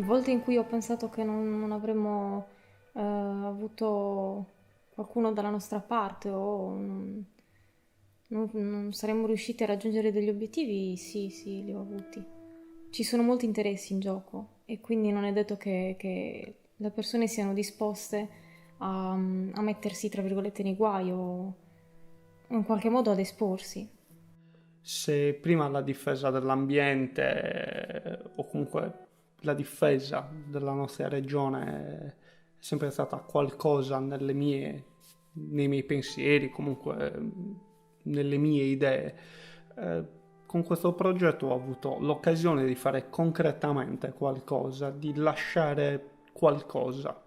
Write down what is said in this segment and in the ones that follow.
volte in cui ho pensato che non avremmo avuto qualcuno dalla nostra parte o non saremmo riusciti a raggiungere degli obiettivi, sì, sì, li ho avuti. Ci sono molti interessi in gioco e quindi non è detto che le persone siano disposte a mettersi, tra virgolette, nei guai o in qualche modo ad esporsi. Se prima la difesa dell'ambiente o comunque la difesa della nostra regione è sempre stata qualcosa nei miei pensieri, comunque nelle mie idee, eh, con questo progetto ho avuto l'occasione di fare concretamente qualcosa, di lasciare qualcosa.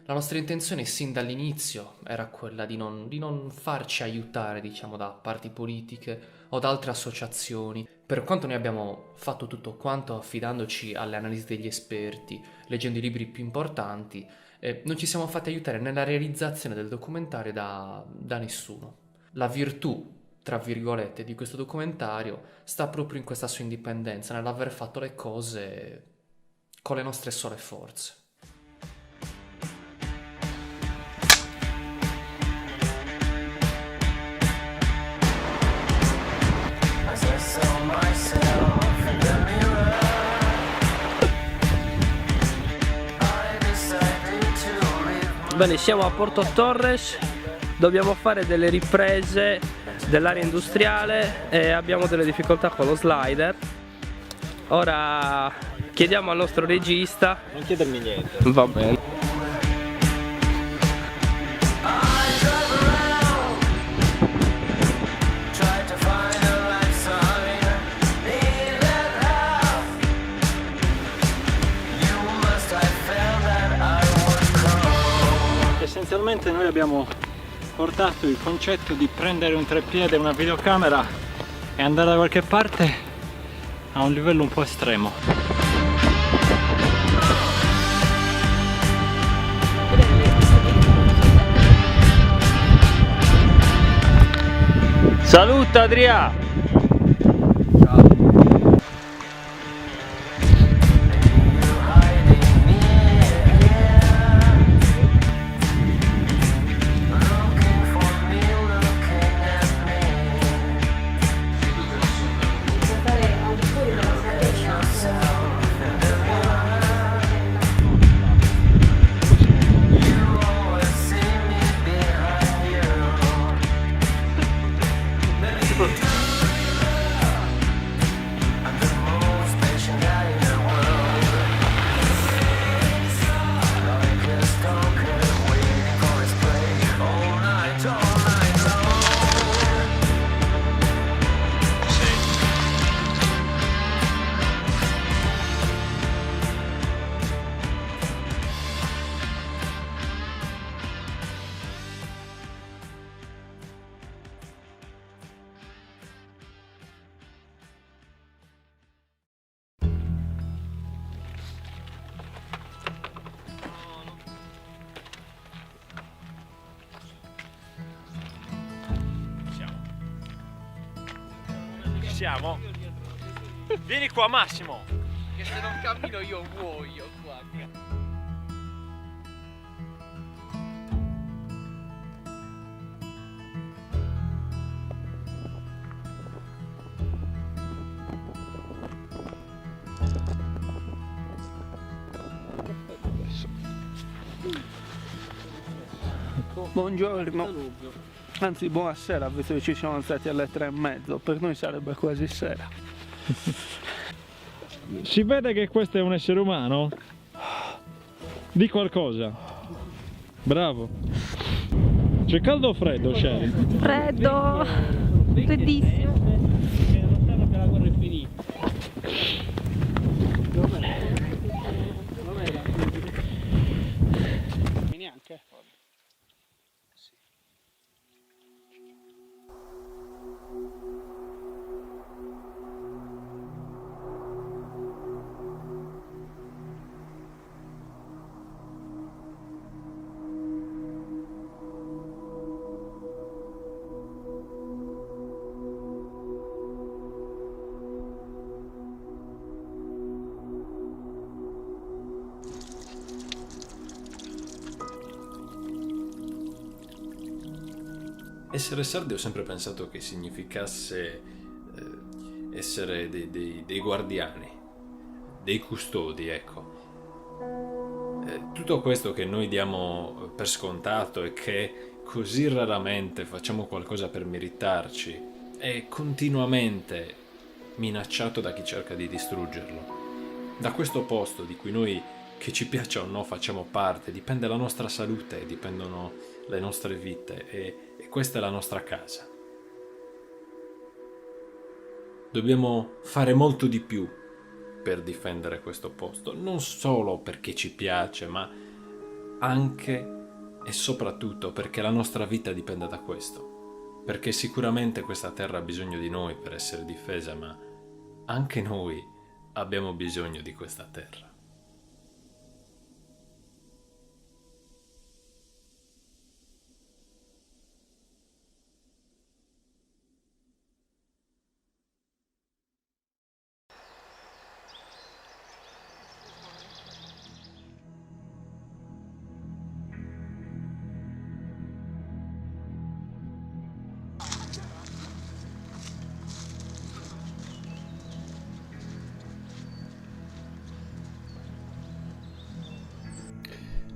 La nostra intenzione sin dall'inizio era quella di non farci aiutare, diciamo, da parti politiche o da altre associazioni. Per quanto noi abbiamo fatto tutto quanto affidandoci alle analisi degli esperti, leggendo i libri più importanti, non ci siamo fatti aiutare nella realizzazione del documentario da nessuno. La virtù, tra virgolette, di questo documentario sta proprio in questa sua indipendenza, nell'aver fatto le cose con le nostre sole forze. Bene, siamo a Porto Torres, dobbiamo fare delle riprese dell'area industriale e abbiamo delle difficoltà con lo slider. Ora chiediamo al nostro regista. Non chiedermi niente. Va bene. Essenzialmente noi abbiamo portato il concetto di prendere un treppiede e una videocamera e andare da qualche parte a un livello un po' estremo. Salute Adria! Siamo? Vieni qua Massimo! Che se non cammino io muoio qua. Buongiorno. Anzi, buonasera, visto che ci siamo alzati alle 3:30, per noi sarebbe quasi sera. Si vede che questo è un essere umano? Di qualcosa. Bravo. C'è caldo o freddo, Sherry? Freddo, freddissimo. Neanche. Essere sardi ho sempre pensato che significasse essere dei guardiani, dei custodi, ecco. Tutto questo che noi diamo per scontato e che così raramente facciamo qualcosa per meritarci è continuamente minacciato da chi cerca di distruggerlo. Da questo posto di cui noi, che ci piaccia o no, facciamo parte, dipende la nostra salute, dipendono le nostre vite e questa è la nostra casa. Dobbiamo fare molto di più per difendere questo posto, non solo perché ci piace, ma anche e soprattutto perché la nostra vita dipende da questo. Perché sicuramente questa terra ha bisogno di noi per essere difesa, ma anche noi abbiamo bisogno di questa terra.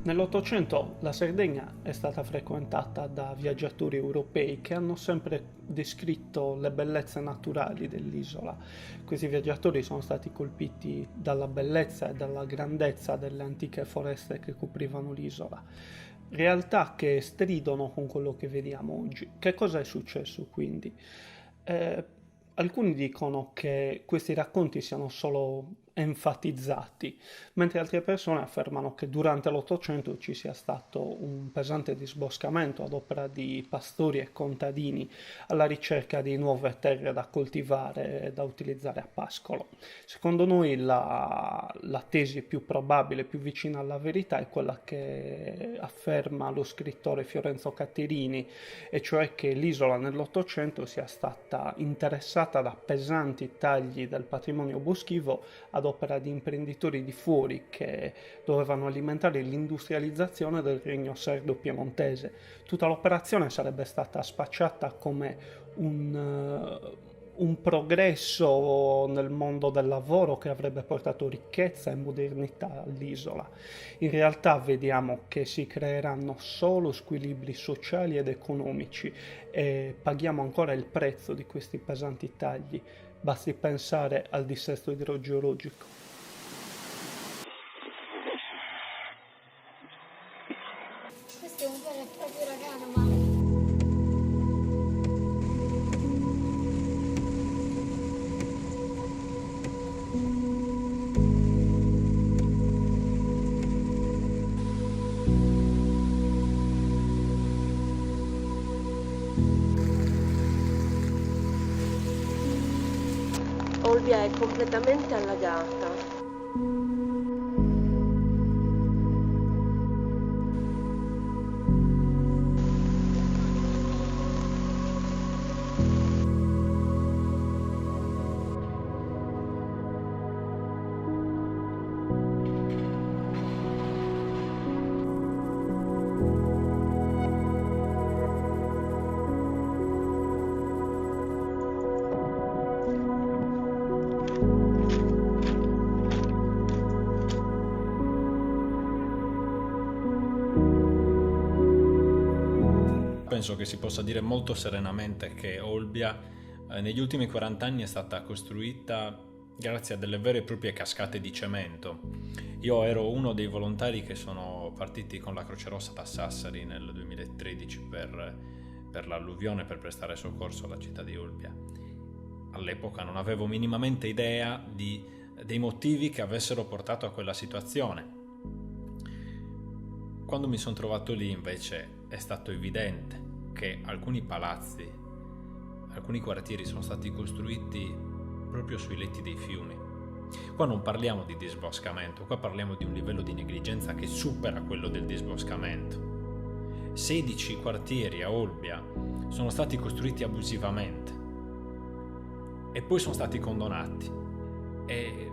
Nell'Ottocento la Sardegna è stata frequentata da viaggiatori europei che hanno sempre descritto le bellezze naturali dell'isola. Questi viaggiatori sono stati colpiti dalla bellezza e dalla grandezza delle antiche foreste che coprivano l'isola. Realtà che stridono con quello che vediamo oggi. Che cosa è successo quindi? Alcuni dicono che questi racconti siano solo enfatizzati, mentre altre persone affermano che durante l'Ottocento ci sia stato un pesante disboscamento ad opera di pastori e contadini alla ricerca di nuove terre da coltivare e da utilizzare a pascolo. Secondo noi la tesi più probabile, più vicina alla verità, è quella che afferma lo scrittore Fiorenzo Catterini, e cioè che l'isola nell'Ottocento sia stata interessata da pesanti tagli del patrimonio boschivo ad opera di imprenditori di fuori che dovevano alimentare l'industrializzazione del regno sardo-piemontese. Tutta l'operazione sarebbe stata spacciata come un progresso nel mondo del lavoro che avrebbe portato ricchezza e modernità all'isola. In realtà vediamo che si creeranno solo squilibri sociali ed economici e paghiamo ancora il prezzo di questi pesanti tagli. Basti pensare al dissesto idrogeologico. Questo è un vero e proprio uragano, ma... Olbia è completamente allagata. Penso che si possa dire molto serenamente che Olbia negli ultimi 40 anni è stata costruita grazie a delle vere e proprie cascate di cemento. Io ero uno dei volontari che sono partiti con la Croce Rossa da Sassari nel 2013 per l'alluvione, per prestare soccorso alla città di Olbia. All'epoca non avevo minimamente idea dei motivi che avessero portato a quella situazione. Quando mi sono trovato lì invece è stato evidente che alcuni palazzi, alcuni quartieri sono stati costruiti proprio sui letti dei fiumi. Qua non parliamo di disboscamento, qua parliamo di un livello di negligenza che supera quello del disboscamento. 16 quartieri a Olbia sono stati costruiti abusivamente e poi sono stati condonati e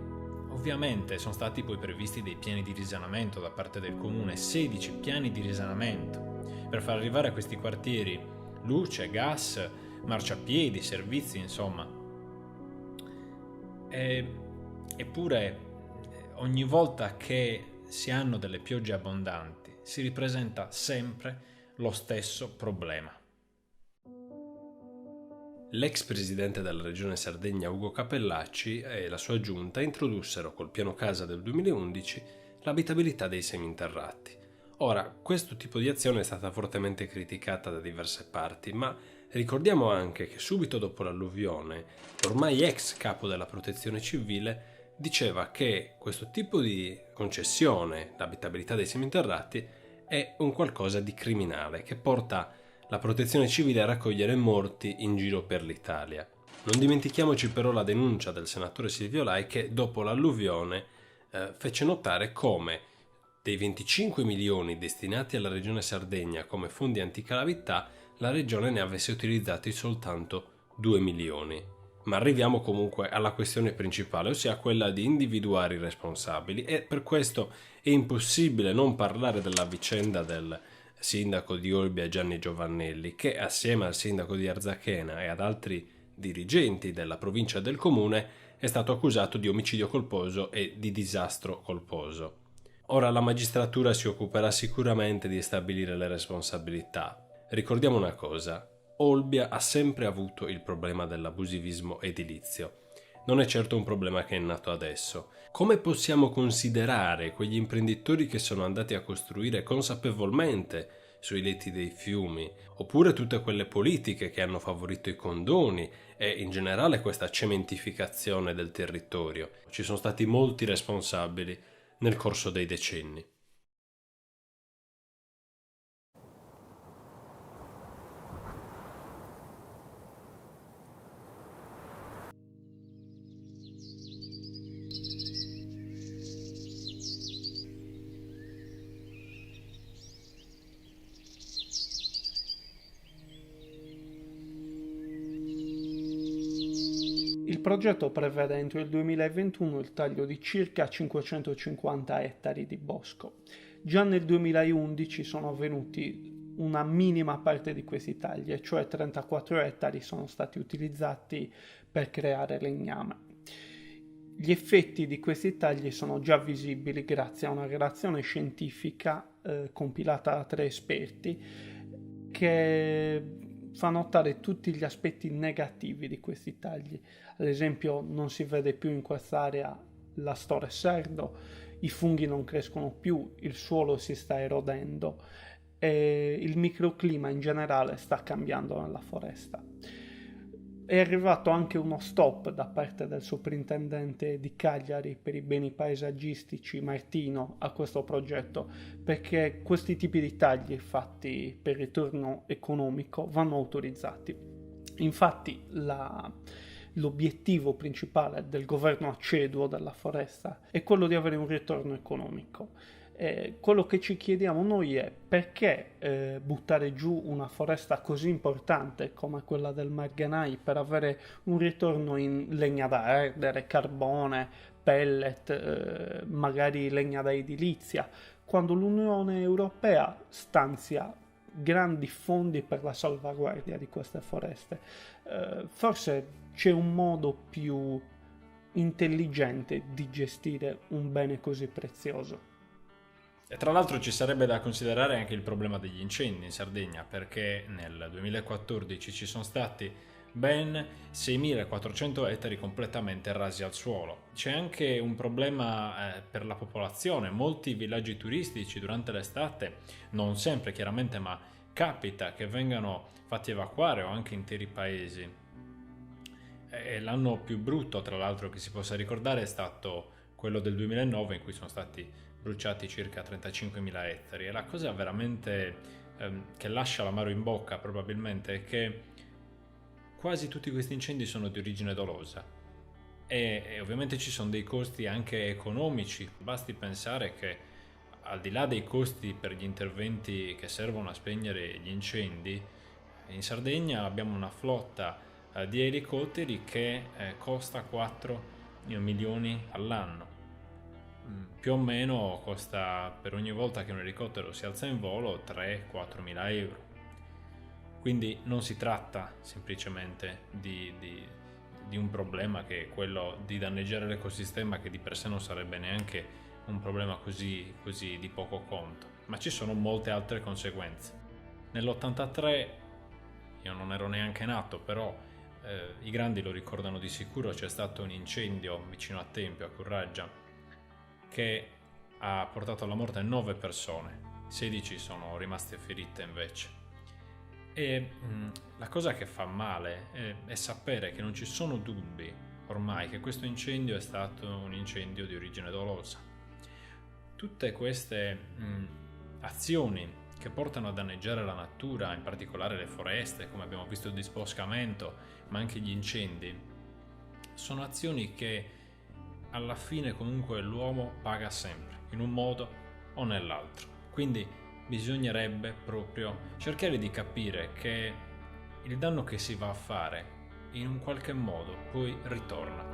ovviamente sono stati poi previsti dei piani di risanamento da parte del comune, 16 piani di risanamento per far arrivare a questi quartieri luce, gas, marciapiedi, servizi, insomma. Eppure ogni volta che si hanno delle piogge abbondanti si ripresenta sempre lo stesso problema. L'ex presidente della regione Sardegna Ugo Capellacci e la sua giunta introdussero col piano casa del 2011 l'abitabilità dei seminterrati. Ora, questo tipo di azione è stata fortemente criticata da diverse parti, ma ricordiamo anche che subito dopo l'alluvione, l'ormai ex capo della protezione civile diceva che questo tipo di concessione, l'abitabilità dei seminterrati, è un qualcosa di criminale che porta la protezione civile a raccogliere morti in giro per l'Italia. Non dimentichiamoci però la denuncia del senatore Silvio Lai che dopo l'alluvione fece notare come dei 25 milioni destinati alla regione Sardegna come fondi anticalamità la regione ne avesse utilizzati soltanto 2 milioni. Ma arriviamo comunque alla questione principale, ossia quella di individuare i responsabili, e per questo è impossibile non parlare della vicenda del sindaco di Olbia Gianni Giovannelli, che assieme al sindaco di Arzachena e ad altri dirigenti della provincia del comune è stato accusato di omicidio colposo e di disastro colposo. Ora la magistratura si occuperà sicuramente di stabilire le responsabilità. Ricordiamo una cosa: Olbia ha sempre avuto il problema dell'abusivismo edilizio. Non è certo un problema che è nato adesso. Come possiamo considerare quegli imprenditori che sono andati a costruire consapevolmente sui letti dei fiumi, oppure tutte quelle politiche che hanno favorito i condoni e in generale questa cementificazione del territorio? Ci sono stati molti responsabili nel corso dei decenni. Il progetto prevede entro il 2021 il taglio di circa 550 ettari di bosco. Già nel 2011 sono avvenuti una minima parte di questi tagli, cioè 34 ettari sono stati utilizzati per creare legname. Gli effetti di questi tagli sono già visibili grazie a una relazione scientifica compilata da 3 esperti che fa notare tutti gli aspetti negativi di questi tagli. Ad esempio, non si vede più in quest'area l'astore sardo, i funghi non crescono più, il suolo si sta erodendo e il microclima in generale sta cambiando nella foresta. È arrivato anche uno stop da parte del soprintendente di Cagliari per i beni paesaggistici Martino a questo progetto, perché questi tipi di tagli fatti per ritorno economico vanno autorizzati. Infatti l'obiettivo principale del governo acceduo della foresta è quello di avere un ritorno economico. Quello che ci chiediamo noi è perché buttare giù una foresta così importante come quella del Marganai per avere un ritorno in legna da ardere, carbone, pellet, magari legna da edilizia, quando l'Unione Europea stanzia grandi fondi per la salvaguardia di queste foreste. Forse c'è un modo più intelligente di gestire un bene così prezioso. E tra l'altro ci sarebbe da considerare anche il problema degli incendi in Sardegna, perché nel 2014 ci sono stati ben 6.400 ettari completamente rasi al suolo. C'è anche un problema per la popolazione. Molti villaggi turistici durante l'estate, non sempre chiaramente, ma capita che vengano fatti evacuare, o anche interi paesi. E l'anno più brutto, tra l'altro, che si possa ricordare è stato quello del 2009, in cui sono stati bruciati circa 35.000 ettari. E la cosa veramente che lascia l'amaro in bocca probabilmente è che quasi tutti questi incendi sono di origine dolosa e ovviamente ci sono dei costi anche economici. Basti pensare che al di là dei costi per gli interventi che servono a spegnere gli incendi, in Sardegna abbiamo una flotta di elicotteri che costa 4 milioni all'anno. Più o meno costa, per ogni volta che un elicottero si alza in volo, 3-4 mila euro. Quindi non si tratta semplicemente di un problema che è quello di danneggiare l'ecosistema, che di per sé non sarebbe neanche un problema così di poco conto, ma ci sono molte altre conseguenze. Nell'83 io non ero neanche nato, però i grandi lo ricordano di sicuro, c'è stato un incendio vicino a Tempio, a Curraggia, che ha portato alla morte 9 persone, 16 sono rimaste ferite invece. E la cosa che fa male è sapere che non ci sono dubbi ormai che questo incendio è stato un incendio di origine dolosa. Tutte queste azioni che portano a danneggiare la natura, in particolare le foreste, come abbiamo visto il disboscamento, ma anche gli incendi, sono azioni che alla fine comunque l'uomo paga sempre, in un modo o nell'altro. Quindi bisognerebbe proprio cercare di capire che il danno che si va a fare in un qualche modo poi ritorna.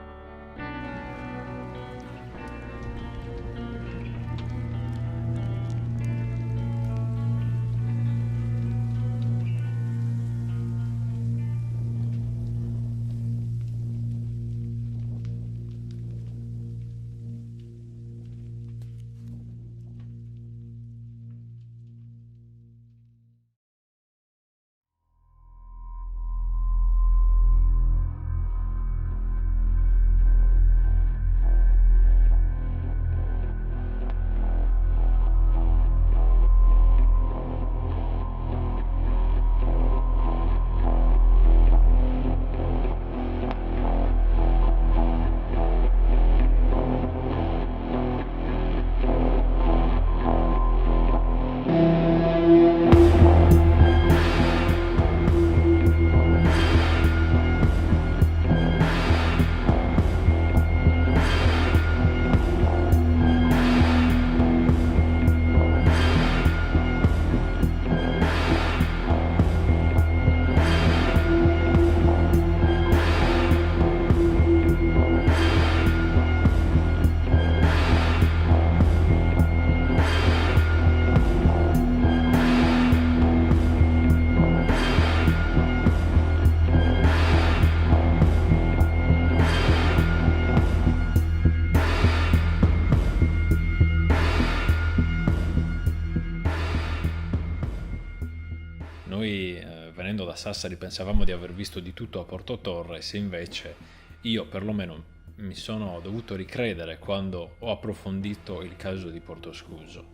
Venendo da Sassari pensavamo di aver visto di tutto a Porto Torres, invece io perlomeno mi sono dovuto ricredere quando ho approfondito il caso di Portoscuso.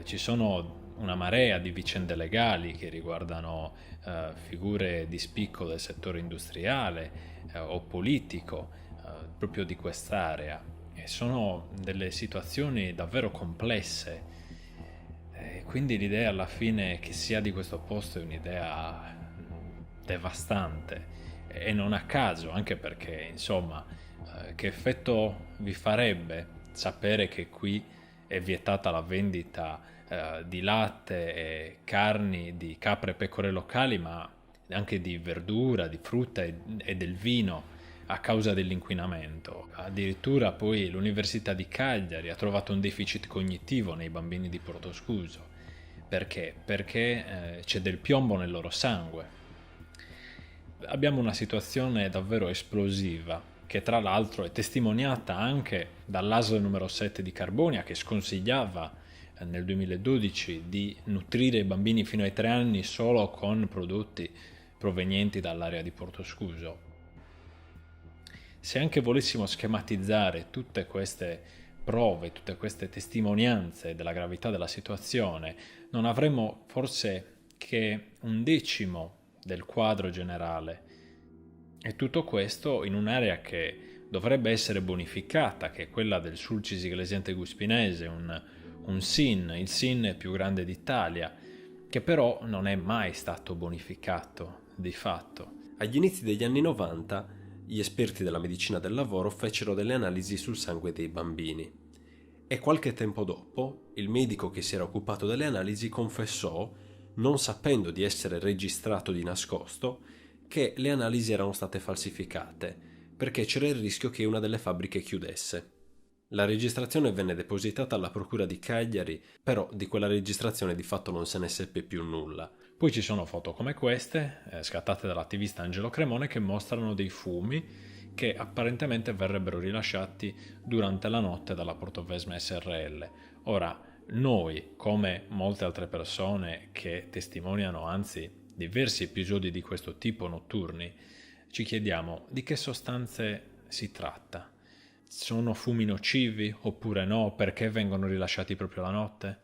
Ci sono una marea di vicende legali che riguardano figure di spicco del settore industriale o politico proprio di quest'area, e sono delle situazioni davvero complesse. Quindi l'idea alla fine che si ha di questo posto è un'idea devastante, e non a caso, anche perché insomma che effetto vi farebbe sapere che qui è vietata la vendita di latte e carni di capre e pecore locali, ma anche di verdura, di frutta e del vino a causa dell'inquinamento. Addirittura poi l'Università di Cagliari ha trovato un deficit cognitivo nei bambini di Portoscuso. Perché? Perché c'è del piombo nel loro sangue. Abbiamo una situazione davvero esplosiva, che tra l'altro è testimoniata anche dall'ASL numero 7 di Carbonia, che sconsigliava nel 2012 di nutrire i bambini fino ai 3 anni solo con prodotti provenienti dall'area di Portoscuso. Se anche volessimo schematizzare tutte queste prove, tutte queste testimonianze della gravità della situazione, non avremmo forse che 1/10 del quadro generale. E tutto questo in un'area che dovrebbe essere bonificata, che è quella del Sulcis Iglesiente Guspinese, un SIN, il SIN più grande d'Italia, che però non è mai stato bonificato di fatto. Agli inizi degli anni 90 gli esperti della medicina del lavoro fecero delle analisi sul sangue dei bambini e qualche tempo dopo il medico che si era occupato delle analisi confessò, non sapendo di essere registrato di nascosto, che le analisi erano state falsificate perché c'era il rischio che una delle fabbriche chiudesse. La registrazione venne depositata alla procura di Cagliari, però di quella registrazione di fatto non se ne seppe più nulla. Poi ci sono foto come queste, scattate dall'attivista Angelo Cremone, che mostrano dei fumi che apparentemente verrebbero rilasciati durante la notte dalla Portovesme SRL. Ora, noi, come molte altre persone che testimoniano anzi diversi episodi di questo tipo notturni, ci chiediamo di che sostanze si tratta. Sono fumi nocivi oppure no? Perché vengono rilasciati proprio la notte?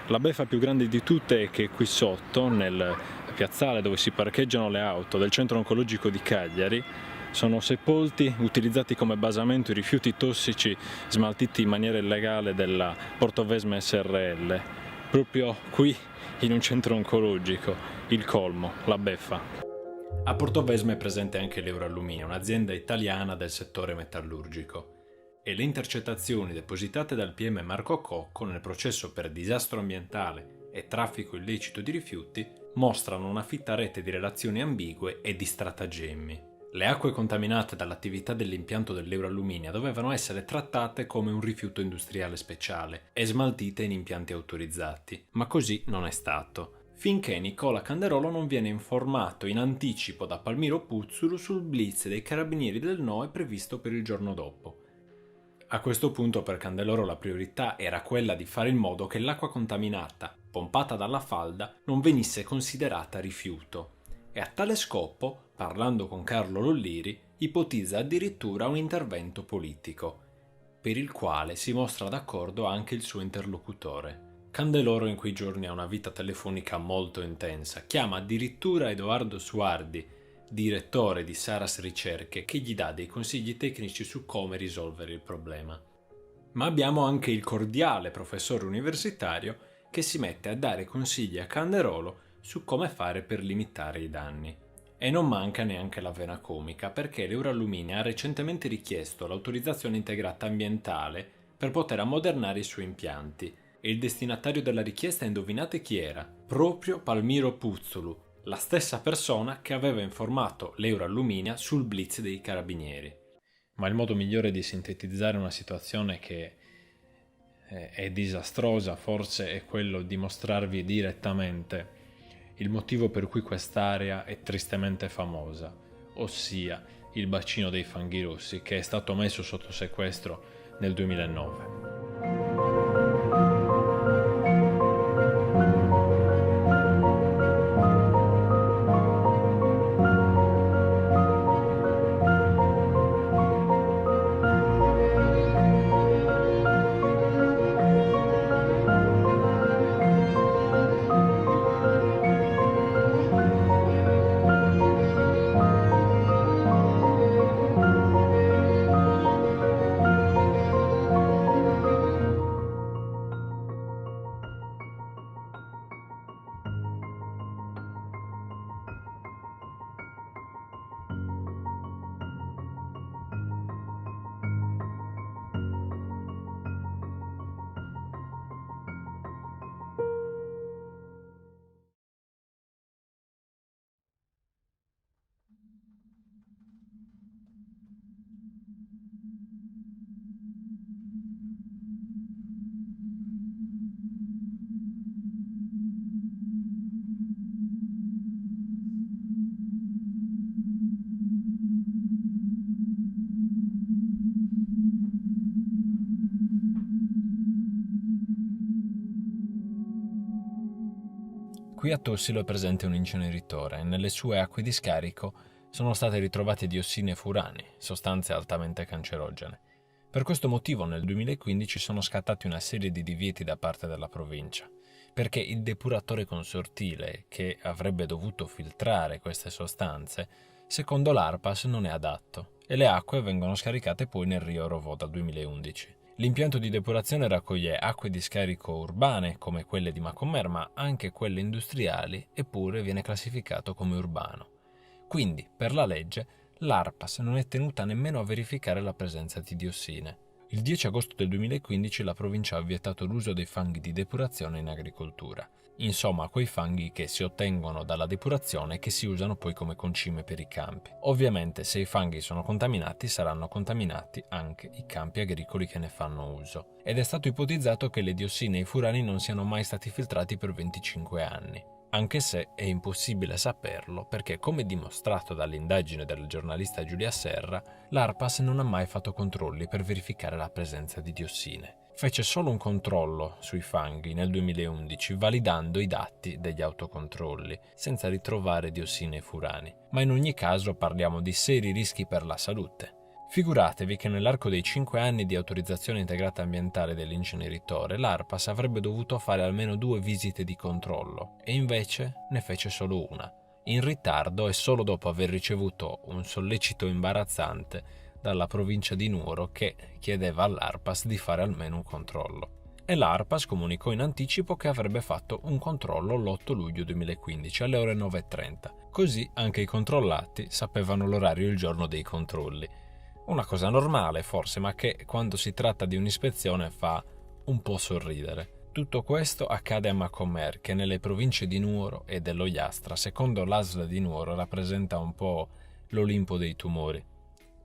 La beffa più grande di tutte è che qui sotto, nel piazzale dove si parcheggiano le auto del centro oncologico di Cagliari, sono sepolti, utilizzati come basamento, i rifiuti tossici smaltiti in maniera illegale della Portovesme SRL, proprio qui in un centro oncologico, il colmo, la beffa. A Portovesme è presente anche l'Euralluminio, un'azienda italiana del settore metallurgico, e le intercettazioni depositate dal PM Marco Cocco nel processo per disastro ambientale e traffico illecito di rifiuti mostrano una fitta rete di relazioni ambigue e di stratagemmi. Le acque contaminate dall'attività dell'impianto dell'Euralluminia dovevano essere trattate come un rifiuto industriale speciale e smaltite in impianti autorizzati, ma così non è stato, finché Nicola Canderolo non viene informato in anticipo da Palmiro Puzzulu sul blitz dei carabinieri del NOE previsto per il giorno dopo. A questo punto per Candeloro la priorità era quella di fare in modo che l'acqua contaminata, pompata dalla falda, non venisse considerata rifiuto, e a tale scopo, parlando con Carlo Lolliri, ipotizza addirittura un intervento politico, per il quale si mostra d'accordo anche il suo interlocutore. Candeloro in quei giorni ha una vita telefonica molto intensa, chiama addirittura Edoardo Suardi, direttore di Saras Ricerche, che gli dà dei consigli tecnici su come risolvere il problema. Ma abbiamo anche il cordiale professore universitario che si mette a dare consigli a Canderolo su come fare per limitare i danni. E non manca neanche la vena comica, perché l'Euralluminia ha recentemente richiesto l'autorizzazione integrata ambientale per poter ammodernare i suoi impianti, e il destinatario della richiesta, indovinate chi era? Proprio Palmiro Puzzulu, la stessa persona che aveva informato l'Euralluminia sul blitz dei carabinieri. Ma il modo migliore di sintetizzare una situazione che è disastrosa forse è quello di mostrarvi direttamente il motivo per cui quest'area è tristemente famosa, ossia il bacino dei fanghi rossi, che è stato messo sotto sequestro nel 2009. Qui a Tossilo è presente un inceneritore e nelle sue acque di scarico sono state ritrovate diossine e furani, sostanze altamente cancerogene. Per questo motivo nel 2015 sono scattati una serie di divieti da parte della provincia, perché il depuratore consortile che avrebbe dovuto filtrare queste sostanze, secondo l'ARPAS non è adatto e le acque vengono scaricate poi nel Rio Rovò dal 2011. L'impianto di depurazione raccoglie acque di scarico urbane come quelle di Macomer, ma anche quelle industriali, eppure viene classificato come urbano. Quindi, per la legge, l'ARPAS non è tenuta nemmeno a verificare la presenza di diossine. Il 10 agosto del 2015 la provincia ha vietato l'uso dei fanghi di depurazione in agricoltura. Insomma, quei fanghi che si ottengono dalla depurazione e che si usano poi come concime per i campi. Ovviamente, se i fanghi sono contaminati, saranno contaminati anche i campi agricoli che ne fanno uso. Ed è stato ipotizzato che le diossine e i furani non siano mai stati filtrati per 25 anni. anche se è impossibile saperlo perché, come dimostrato dall'indagine del giornalista Giulia Serra, l'ARPAS non ha mai fatto controlli per verificare la presenza di diossine. Fece solo un controllo sui fanghi nel 2011 validando i dati degli autocontrolli, senza ritrovare diossine e furani, ma in ogni caso parliamo di seri rischi per la salute. Figuratevi che nell'arco dei 5 anni di autorizzazione integrata ambientale dell'inceneritore, l'ARPAS avrebbe dovuto fare almeno 2 visite di controllo, e invece ne fece solo una, in ritardo e solo dopo aver ricevuto un sollecito imbarazzante dalla provincia di Nuoro che chiedeva all'ARPAS di fare almeno un controllo. E l'ARPAS comunicò in anticipo che avrebbe fatto un controllo l'8 luglio 2015 alle ore 9:30, così anche i controllati sapevano l'orario e il giorno dei controlli. Una cosa normale forse, ma che quando si tratta di un'ispezione fa un po' sorridere. Tutto questo accade a Macomer, che nelle province di Nuoro e dell'Ogliastra, secondo l'ASL di Nuoro, rappresenta un po' l'Olimpo dei tumori.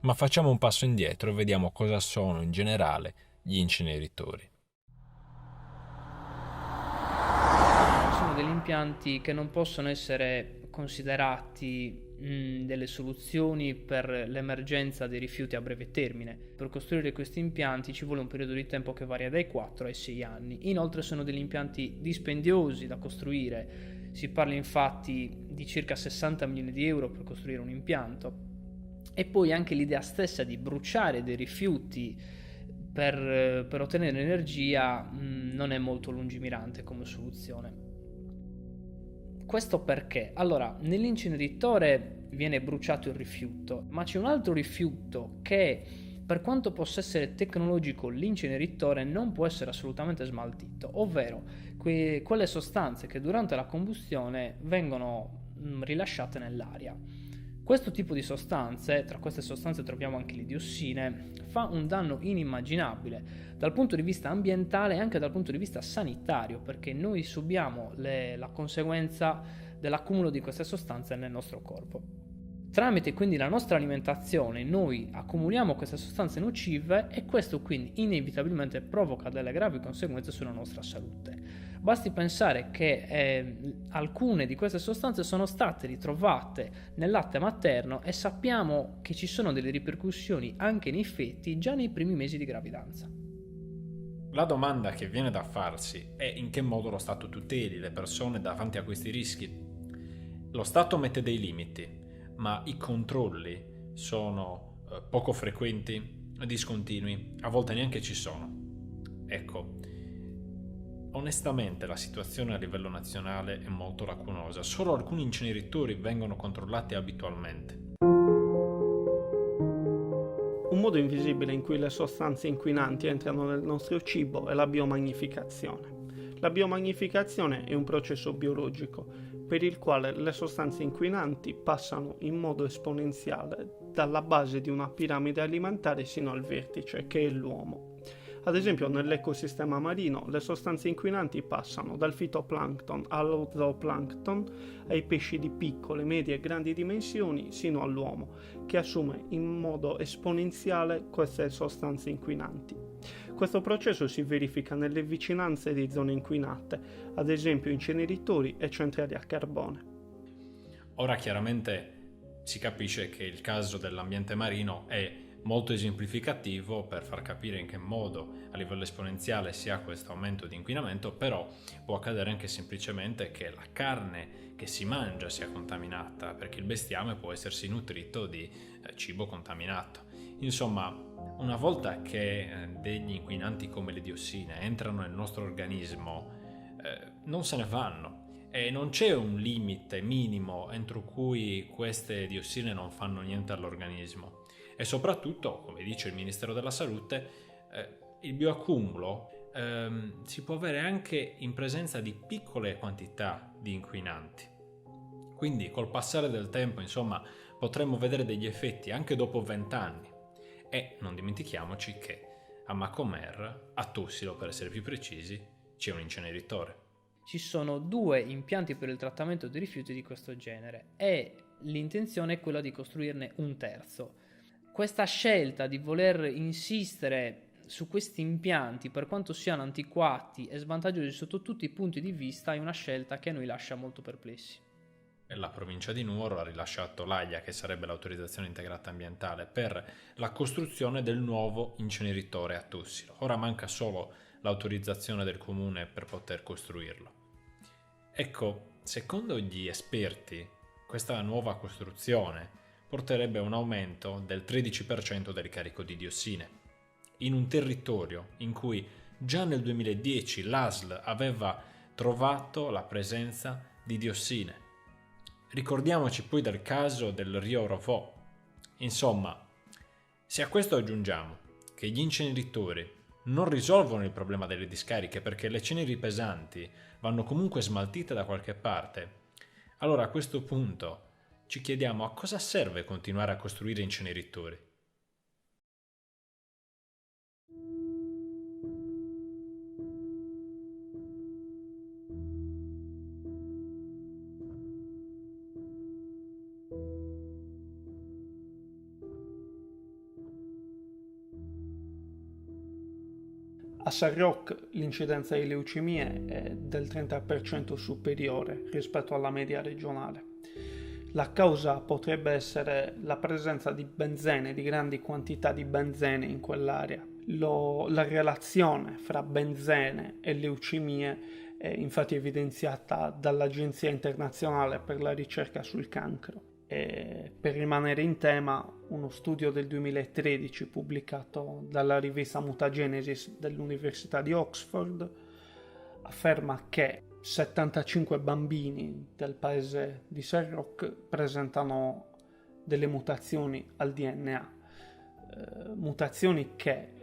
Ma facciamo un passo indietro e vediamo cosa sono in generale gli inceneritori. Sono degli impianti che non possono essere considerati delle soluzioni per l'emergenza dei rifiuti a breve termine. Per costruire questi impianti ci vuole un periodo di tempo che varia dai 4 ai 6 anni. Inoltre sono degli impianti dispendiosi da costruire. Si parla infatti di circa 60 milioni di euro per costruire un impianto. E poi anche l'idea stessa di bruciare dei rifiuti per ottenere energia non è molto lungimirante come soluzione. Questo perché? Allora, nell'inceneritore viene bruciato il rifiuto, ma c'è un altro rifiuto che, per quanto possa essere tecnologico, l'inceneritore non può essere assolutamente smaltito, ovvero quelle sostanze che durante la combustione vengono rilasciate nell'aria. Questo tipo di sostanze, tra queste sostanze troviamo anche le diossine, fa un danno inimmaginabile dal punto di vista ambientale e anche dal punto di vista sanitario, perché noi subiamo la conseguenza dell'accumulo di queste sostanze nel nostro corpo. Tramite quindi la nostra alimentazione noi accumuliamo queste sostanze nocive e questo quindi inevitabilmente provoca delle gravi conseguenze sulla nostra salute. Basti pensare che alcune di queste sostanze sono state ritrovate nel latte materno e sappiamo che ci sono delle ripercussioni anche nei feti già nei primi mesi di gravidanza. La domanda che viene da farsi è in che modo lo Stato tuteli le persone davanti a questi rischi. Lo Stato mette dei limiti, ma i controlli sono poco frequenti, discontinui, a volte neanche ci sono. Ecco, onestamente la situazione a livello nazionale è molto lacunosa, solo alcuni inceneritori vengono controllati abitualmente. Un modo invisibile in cui le sostanze inquinanti entrano nel nostro cibo è la biomagnificazione. La biomagnificazione è un processo biologico per il quale le sostanze inquinanti passano in modo esponenziale dalla base di una piramide alimentare sino al vertice, che è l'uomo. Ad esempio, nell'ecosistema marino le sostanze inquinanti passano dal fitoplancton allo zooplancton, ai pesci di piccole, medie e grandi dimensioni, sino all'uomo, che assume in modo esponenziale queste sostanze inquinanti. Questo processo si verifica nelle vicinanze di zone inquinate, ad esempio inceneritori e centrali a carbone. Ora chiaramente si capisce che il caso dell'ambiente marino è molto esemplificativo per far capire in che modo a livello esponenziale si ha questo aumento di inquinamento, però può accadere anche semplicemente che la carne che si mangia sia contaminata, perché il bestiame può essersi nutrito di cibo contaminato. Insomma, una volta che degli inquinanti come le diossine entrano nel nostro organismo, non se ne vanno e non c'è un limite minimo entro cui queste diossine non fanno niente all'organismo. E soprattutto, come dice il Ministero della Salute, il bioaccumulo si può avere anche in presenza di piccole quantità di inquinanti. Quindi col passare del tempo, insomma, potremmo vedere degli effetti anche dopo 20 anni. E non dimentichiamoci che a Macomer, a Tussilo per essere più precisi, c'è un inceneritore. Ci sono 2 impianti per il trattamento dei rifiuti di questo genere e l'intenzione è quella di costruirne un terzo. Questa scelta di voler insistere su questi impianti, per quanto siano antiquati e svantaggiosi sotto tutti i punti di vista, è una scelta che a noi lascia molto perplessi. La provincia di Nuoro ha rilasciato l'AIA, che sarebbe l'autorizzazione integrata ambientale, per la costruzione del nuovo inceneritore a Tussilo. Ora manca solo l'autorizzazione del comune per poter costruirlo. Ecco, secondo gli esperti, questa nuova costruzione porterebbe a un aumento del 13% del carico di diossine, in un territorio in cui già nel 2010 l'ASL aveva trovato la presenza di diossine. Ricordiamoci poi del caso del Rio Rovò. Insomma, se a questo aggiungiamo che gli inceneritori non risolvono il problema delle discariche perché le ceneri pesanti vanno comunque smaltite da qualche parte, allora a questo punto ci chiediamo a cosa serve continuare a costruire inceneritori. A Sarroch l'incidenza di leucemie è del 30% superiore rispetto alla media regionale. La causa potrebbe essere la presenza di benzene, di grandi quantità di benzene in quell'area. La relazione fra benzene e leucemie è infatti evidenziata dall'Agenzia internazionale per la ricerca sul cancro. E per rimanere in tema, uno studio del 2013 pubblicato dalla rivista Mutagenesis dell'Università di Oxford afferma che 75 bambini del paese di Sarroch presentano delle mutazioni al DNA, mutazioni che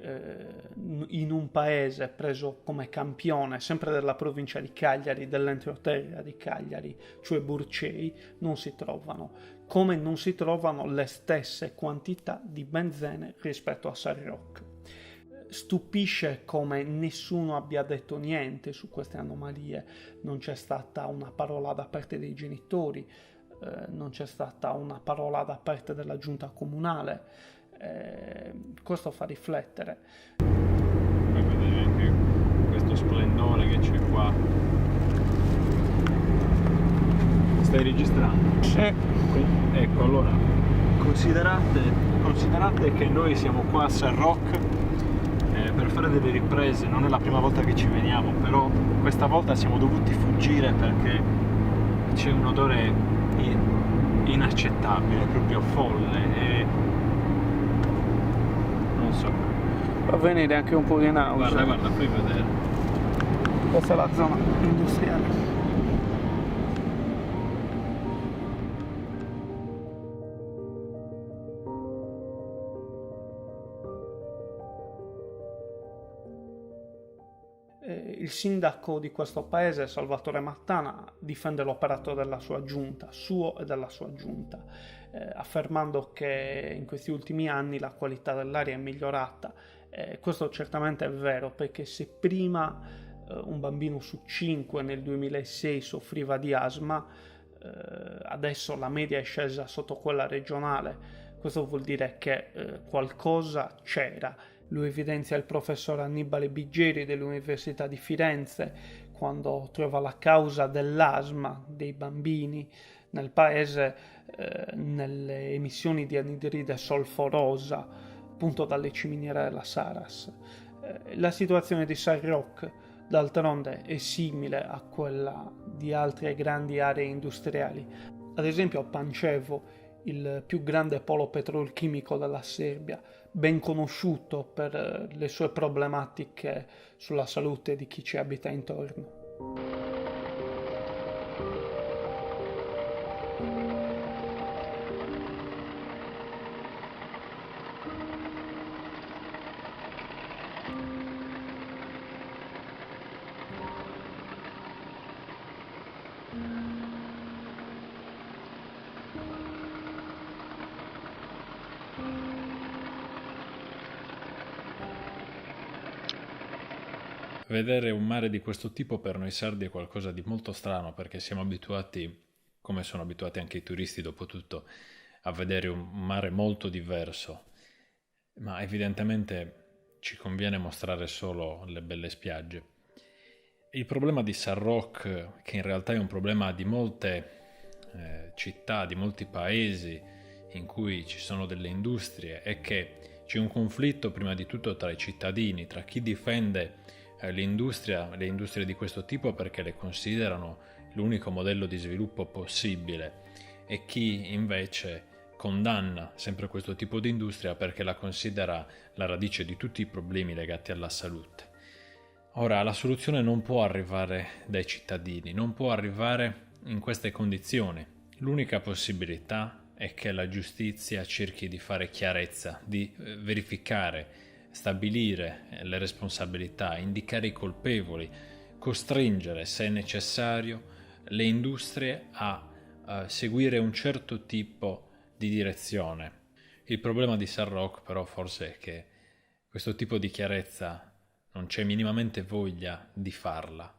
in un paese preso come campione sempre della provincia di Cagliari, dell'entroterra di Cagliari, cioè Burcei, non si trovano, come non si trovano le stesse quantità di benzene rispetto a Sarroch. Stupisce come nessuno abbia detto niente su queste anomalie, non c'è stata una parola da parte dei genitori, non c'è stata una parola da parte della giunta comunale. Questo fa riflettere. Puoi vedere anche questo splendore che c'è qua. Stai registrando? Sì. Ecco, allora considerate che noi siamo qua a Sarroch per fare delle riprese. Non è la prima volta che ci veniamo, però questa volta siamo dovuti fuggire perché c'è un odore inaccettabile, proprio folle, e non so. Fa venire anche un po' di nausea. Guarda, fai vedere. Questa è la zona industriale. Il sindaco di questo paese, Salvatore Mattana, difende l'operato della sua giunta, suo e della sua giunta, affermando che in questi ultimi anni la qualità dell'aria è migliorata. Questo certamente è vero, perché se prima un bambino su 5 nel 2006 soffriva di asma, adesso la media è scesa sotto quella regionale. Questo vuol dire che qualcosa c'era. Lo evidenzia il professor Annibale Biggeri dell'Università di Firenze quando trova la causa dell'asma dei bambini nel paese nelle emissioni di anidride solforosa appunto dalle ciminiere della Saras. La situazione di Sarroch d'altronde è simile a quella di altre grandi aree industriali. Ad esempio a Pančevo, il più grande polo petrolchimico della Serbia, ben conosciuto per le sue problematiche sulla salute di chi ci abita intorno. Vedere un mare di questo tipo per noi sardi è qualcosa di molto strano, perché siamo abituati, come sono abituati anche i turisti dopo tutto, a vedere un mare molto diverso, ma evidentemente ci conviene mostrare solo le belle spiagge. Il problema di Sarroch, che in realtà è un problema di molte città, di molti paesi in cui ci sono delle industrie, è che c'è un conflitto prima di tutto tra i cittadini, tra chi difende le industrie di questo tipo perché le considerano l'unico modello di sviluppo possibile, e chi invece condanna sempre questo tipo di industria perché la considera la radice di tutti i problemi legati alla salute. Ora, la soluzione non può arrivare dai cittadini, non può arrivare in queste condizioni. L'unica possibilità è che la giustizia cerchi di fare chiarezza, di verificare, stabilire le responsabilità, indicare i colpevoli, costringere, se è necessario, le industrie a seguire un certo tipo di direzione. Il problema di Sarroch però forse è che questo tipo di chiarezza non c'è minimamente voglia di farla.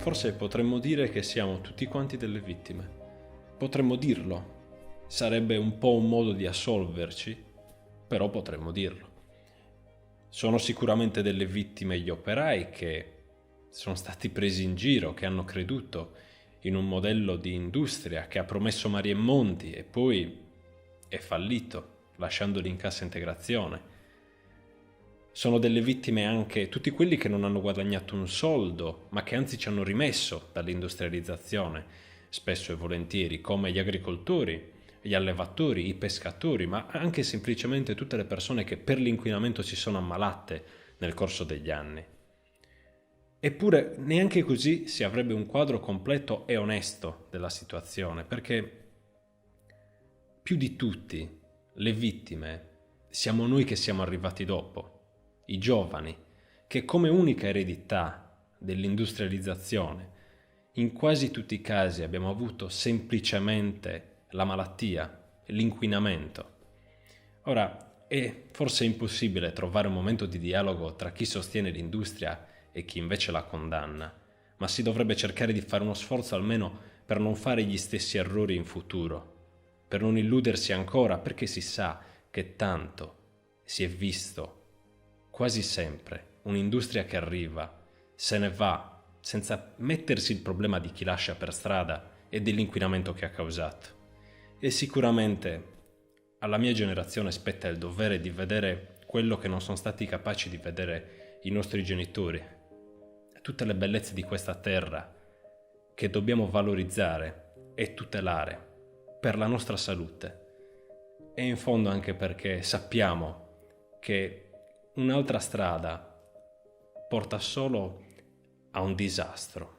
Forse potremmo dire che siamo tutti quanti delle vittime. Potremmo dirlo. Sarebbe un po' un modo di assolverci, però potremmo dirlo. Sono sicuramente delle vittime gli operai che sono stati presi in giro, che hanno creduto in un modello di industria che ha promesso mari e monti e poi è fallito, lasciandoli in cassa integrazione. Sono delle vittime anche tutti quelli che non hanno guadagnato un soldo, ma che anzi ci hanno rimesso dall'industrializzazione, spesso e volentieri, come gli agricoltori, gli allevatori, i pescatori, ma anche semplicemente tutte le persone che per l'inquinamento si sono ammalate nel corso degli anni. Eppure neanche così si avrebbe un quadro completo e onesto della situazione, perché più di tutti le vittime siamo noi che siamo arrivati dopo, i giovani, che come unica eredità dell'industrializzazione in quasi tutti i casi abbiamo avuto semplicemente la malattia, l'inquinamento. Ora, è forse impossibile trovare un momento di dialogo tra chi sostiene l'industria e chi invece la condanna, ma si dovrebbe cercare di fare uno sforzo almeno per non fare gli stessi errori in futuro, per non illudersi ancora, perché si sa che tanto si è visto quasi sempre un'industria che arriva, se ne va, senza mettersi il problema di chi lascia per strada e dell'inquinamento che ha causato. E sicuramente alla mia generazione spetta il dovere di vedere quello che non sono stati capaci di vedere i nostri genitori, tutte le bellezze di questa terra che dobbiamo valorizzare e tutelare per la nostra salute, e in fondo anche perché sappiamo che un'altra strada porta solo a un disastro.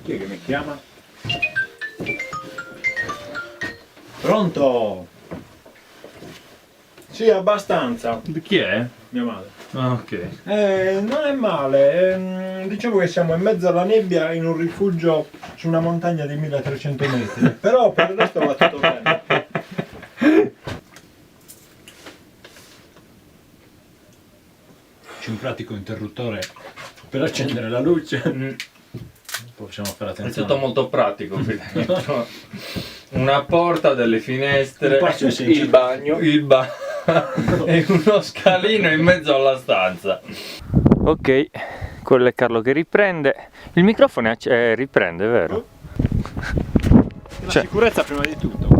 Chi è che mi chiama? Pronto? Sì, abbastanza. Chi è? Mia madre. Ah, ok. Non è male, dicevo che siamo in mezzo alla nebbia in un rifugio su una montagna di 1300 metri, però per il resto va tutto bene. C'è un pratico interruttore per accendere la luce. Possiamo fare È attenzione. tutto molto pratico. Una porta, delle finestre, il bagno e uno scalino in mezzo alla stanza. Ok, quello è Carlo che riprende. Il microfono riprende, vero? La sicurezza prima di tutto.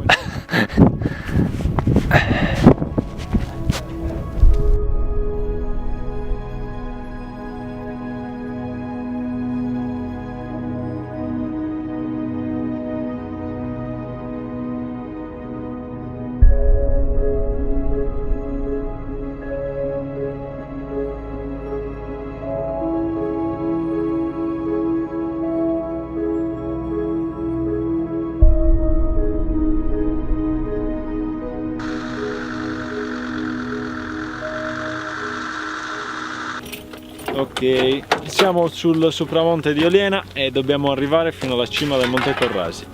Ok, siamo sul sopramonte di Oliena e dobbiamo arrivare fino alla cima del Monte Corrasi,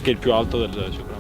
che è il più alto del sopramonte.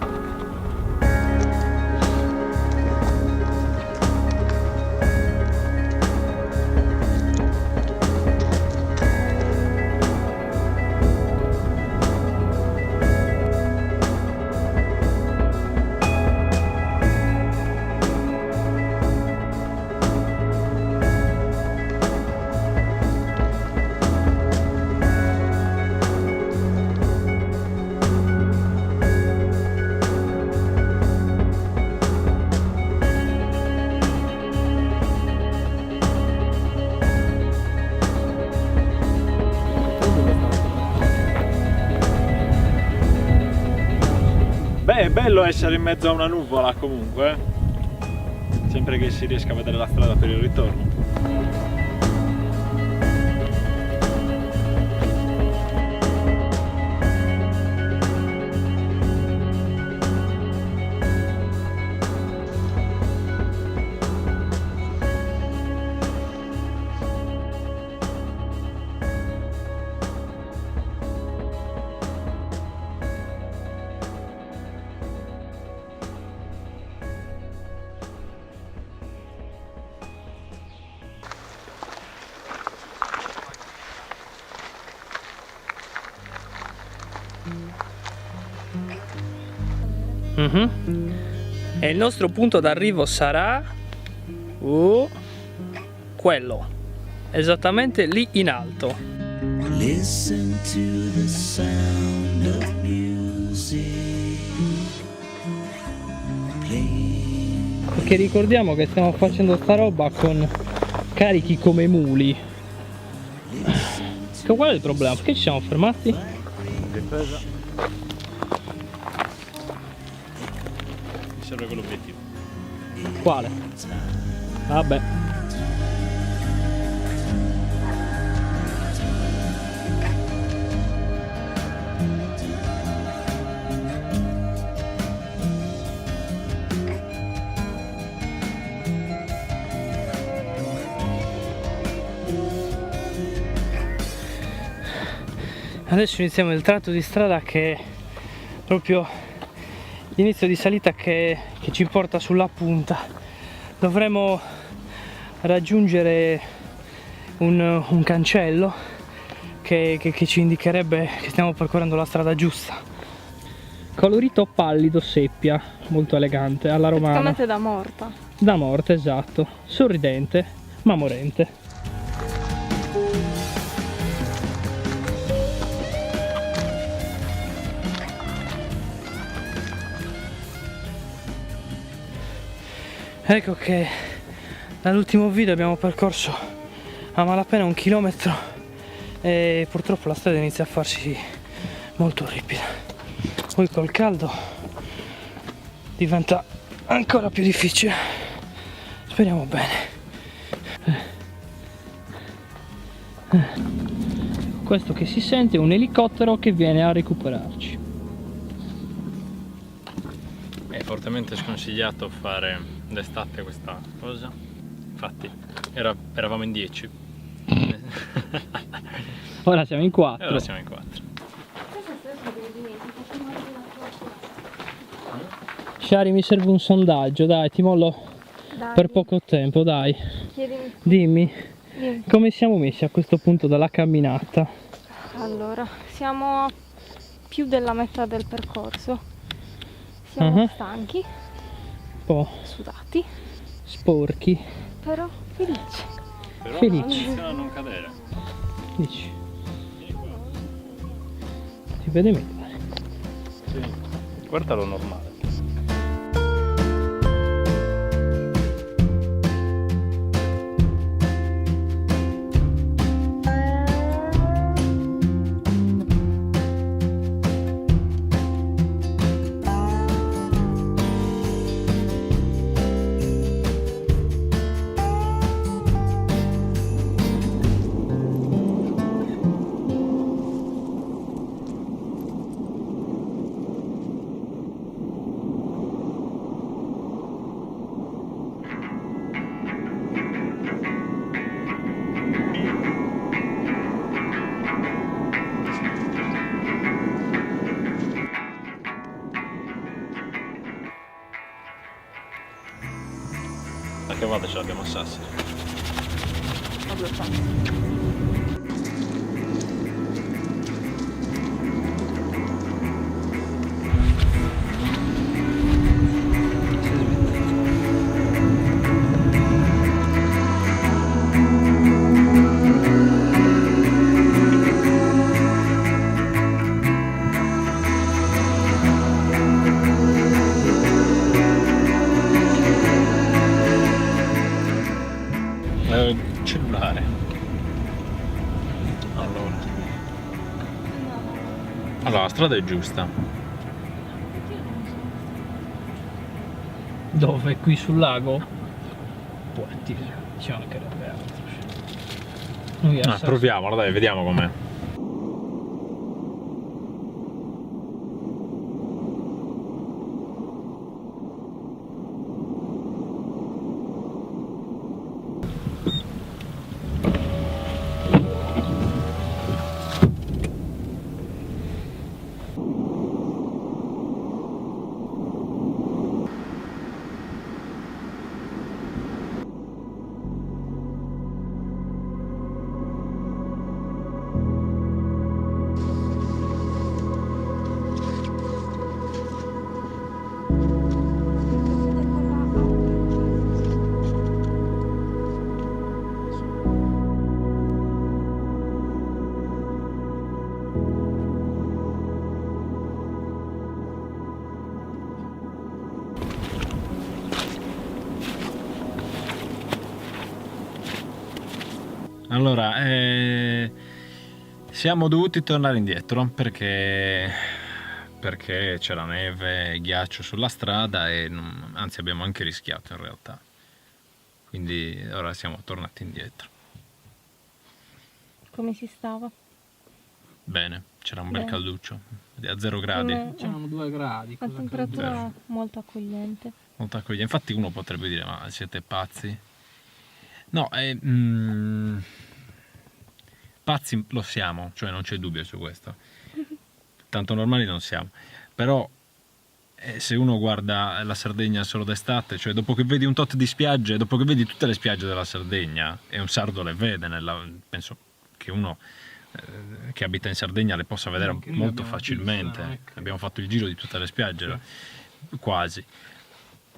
Beh, è bello essere in mezzo a una nuvola comunque, sempre che si riesca a vedere la strada per il ritorno. E il nostro punto d'arrivo sarà quello, esattamente lì in alto. Listen to the sound of music. Perché ricordiamo che stiamo facendo sta roba con carichi come muli. Qual è il problema? Perché ci siamo fermati? Difesa. Serve quell'obiettivo. Quale? Vabbè. Adesso iniziamo il tratto di strada che è proprio l'inizio di salita che ci porta sulla punta. Dovremo raggiungere un cancello che ci indicherebbe che stiamo percorrendo la strada giusta. Colorito pallido seppia, molto elegante, alla romana. Praticamente da morta. Da morte, esatto. Sorridente, ma morente. Ecco che dall'ultimo video abbiamo percorso a malapena 1 chilometro e purtroppo la strada inizia a farsi molto ripida. Poi col caldo diventa ancora più difficile. Speriamo bene. questo che si sente è un elicottero che viene a recuperarci. È fortemente sconsigliato fare d'estate questa cosa, infatti eravamo in 10. Ora siamo in 4. E ora siamo in 4. Shari, mi serve un sondaggio, dai, ti mollo per poco tempo, dai. Chiedimi. Dimmi, Dimmi. come siamo messi a questo punto della camminata? Allora, siamo a più della metà del percorso. Siamo stanchi, Un po' sudati, sporchi, però felici. Però Felici. iniziano a non cadere. Dici? Si vede meglio. Sì. Guardalo normale. A che vada ce l'abbiamo a Sassari? A 2 passi. Cellulare. Allora, la strada è giusta. Dove? Qui sul lago? Può ci mancherebbe altro. Noi a Sassari- Proviamola, dai, vediamo com'è. Allora, siamo dovuti tornare indietro perché c'era neve e ghiaccio sulla strada e anzi abbiamo anche rischiato in realtà. Quindi ora siamo tornati indietro. Come si stava? Bene, c'era un bel Bene. calduccio, a 0 gradi. C'erano 2 gradi. La cosa temperatura Vero. molto accogliente. Molto accogliente. Infatti uno potrebbe dire, ma siete pazzi? No, pazzi lo siamo, cioè non c'è dubbio su questo. Tanto normali non siamo. Però se uno guarda la Sardegna solo d'estate, cioè dopo che vedi un tot di spiagge, dopo che vedi tutte le spiagge della Sardegna, e un sardo le vede, penso che uno che abita in Sardegna le possa vedere Anche noi molto abbiamo facilmente. visto, ecco. Abbiamo fatto il giro di tutte le spiagge, quasi.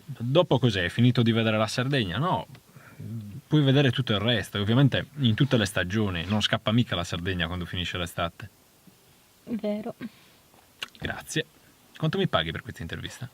Dopo cos'è? Finito di vedere la Sardegna? No, puoi vedere tutto il resto, e ovviamente in tutte le stagioni, non scappa mica la Sardegna quando finisce l'estate. Vero. Grazie. Quanto mi paghi per questa intervista?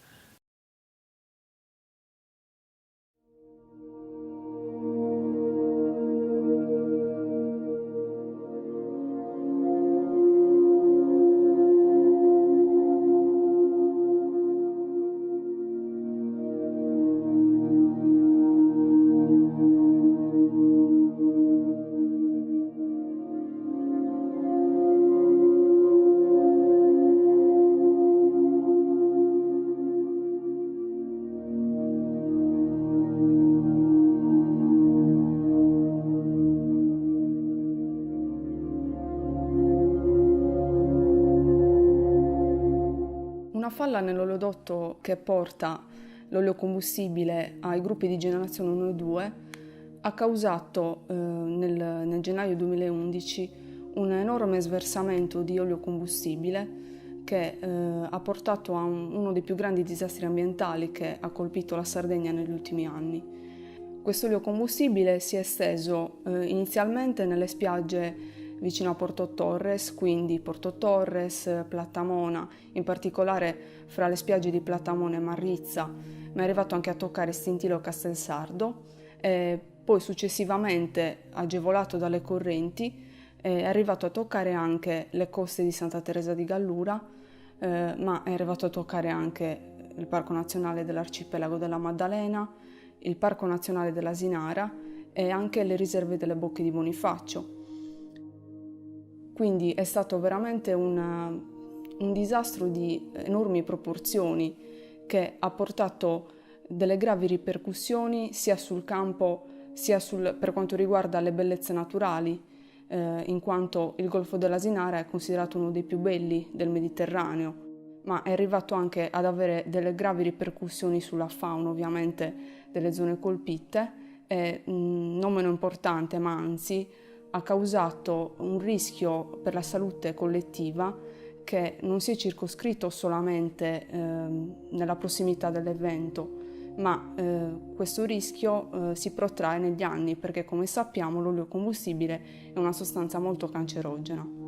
falla nell'oleodotto che porta l'oleocombustibile ai gruppi di generazione 1 e 2 ha causato nel gennaio 2011 un enorme sversamento di oleocombustibile che ha portato a uno dei più grandi disastri ambientali che ha colpito la Sardegna negli ultimi anni. Questo oleocombustibile si è esteso inizialmente nelle spiagge vicino a Porto Torres, quindi Porto Torres, Plattamona, in particolare fra le spiagge di Plattamona e Marrizza, ma è arrivato anche a toccare Stintilo e Castelsardo, e poi successivamente, agevolato dalle correnti, è arrivato a toccare anche le coste di Santa Teresa di Gallura, ma è arrivato a toccare anche il Parco Nazionale dell'Arcipelago della Maddalena, il Parco Nazionale dell'Asinara e anche le riserve delle Bocche di Bonifacio. Quindi è stato veramente un disastro di enormi proporzioni che ha portato delle gravi ripercussioni sia sul campo sia per quanto riguarda le bellezze naturali, in quanto il Golfo dell'Asinara è considerato uno dei più belli del Mediterraneo, ma è arrivato anche ad avere delle gravi ripercussioni sulla fauna, ovviamente, delle zone colpite e, non meno importante, ma anzi, ha causato un rischio per la salute collettiva che non si è circoscritto solamente nella prossimità dell'evento, ma questo rischio si protrae negli anni perché, come sappiamo, l'oleocombustibile è una sostanza molto cancerogena.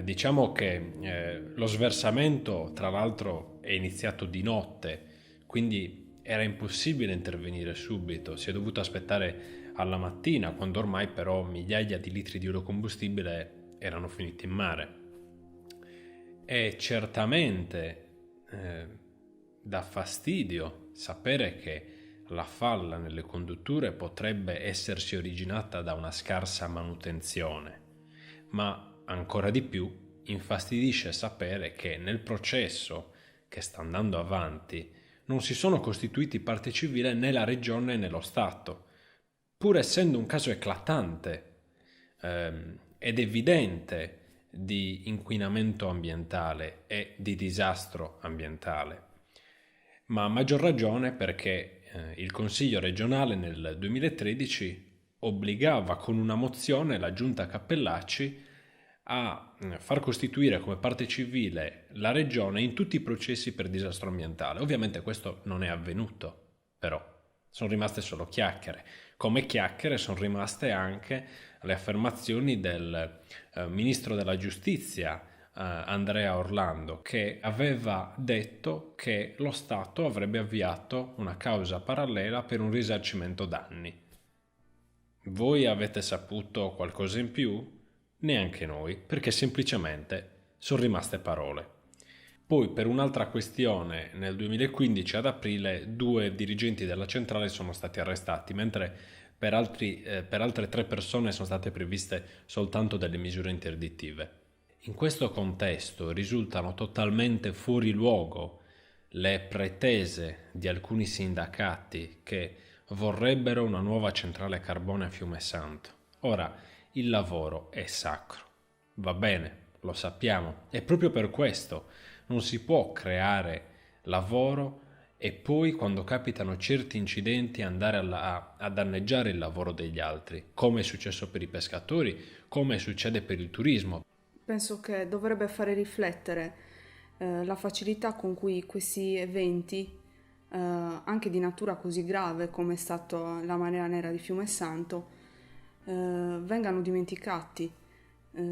Diciamo che lo sversamento, tra l'altro, è iniziato di notte, quindi era impossibile intervenire subito, si è dovuto aspettare alla mattina, quando ormai però migliaia di litri di oleocombustibile erano finiti in mare. E certamente dà fastidio sapere che la falla nelle condutture potrebbe essersi originata da una scarsa manutenzione, ma ancora di più infastidisce sapere che nel processo che sta andando avanti non si sono costituiti parte civile né la regione né lo Stato, pur essendo un caso eclatante ed evidente di inquinamento ambientale e di disastro ambientale. Ma a maggior ragione perché il Consiglio regionale nel 2013 obbligava con una mozione la Giunta Cappellacci a far costituire come parte civile la regione in tutti i processi per disastro ambientale. Ovviamente questo non è avvenuto, però sono rimaste solo chiacchiere. Come chiacchiere sono rimaste anche le affermazioni del ministro della giustizia Andrea Orlando, che aveva detto che lo Stato avrebbe avviato una causa parallela per un risarcimento danni. Voi avete saputo qualcosa in più? Neanche noi, perché semplicemente sono rimaste parole. Poi, per un'altra questione, nel 2015 ad aprile 2 dirigenti della centrale sono stati arrestati, mentre per altre 3 persone sono state previste soltanto delle misure interdittive. In questo contesto risultano totalmente fuori luogo le pretese di alcuni sindacati che vorrebbero una nuova centrale a carbone a Fiume Santo. Ora, il lavoro è sacro, va bene, lo sappiamo, e proprio per questo non si può creare lavoro e poi, quando capitano certi incidenti, andare a danneggiare il lavoro degli altri, come è successo per i pescatori, come succede per il turismo. Penso che dovrebbe fare riflettere la facilità con cui questi eventi, anche di natura così grave come è stata la marea nera di Fiume Santo, vengano dimenticati.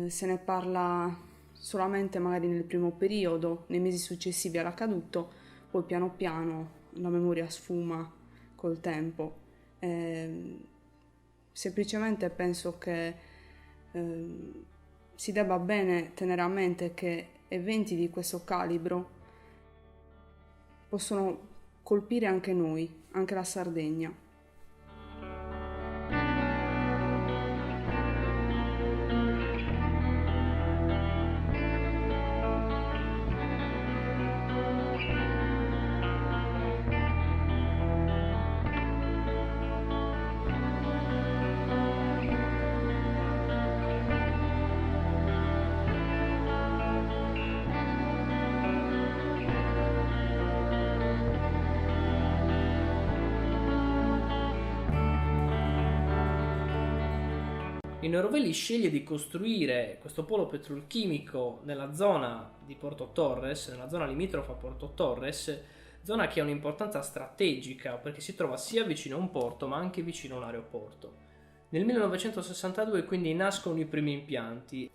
Se ne parla solamente magari nel primo periodo, nei mesi successivi all'accaduto, poi piano piano la memoria sfuma col tempo. Semplicemente penso che si debba bene tenere a mente che eventi di questo calibro possono colpire anche noi, anche la Sardegna. Nino Rovelli sceglie di costruire questo polo petrolchimico nella zona di Porto Torres, nella zona limitrofa a Porto Torres, zona che ha un'importanza strategica perché si trova sia vicino a un porto ma anche vicino a un aeroporto. Nel 1962 quindi nascono i primi impianti.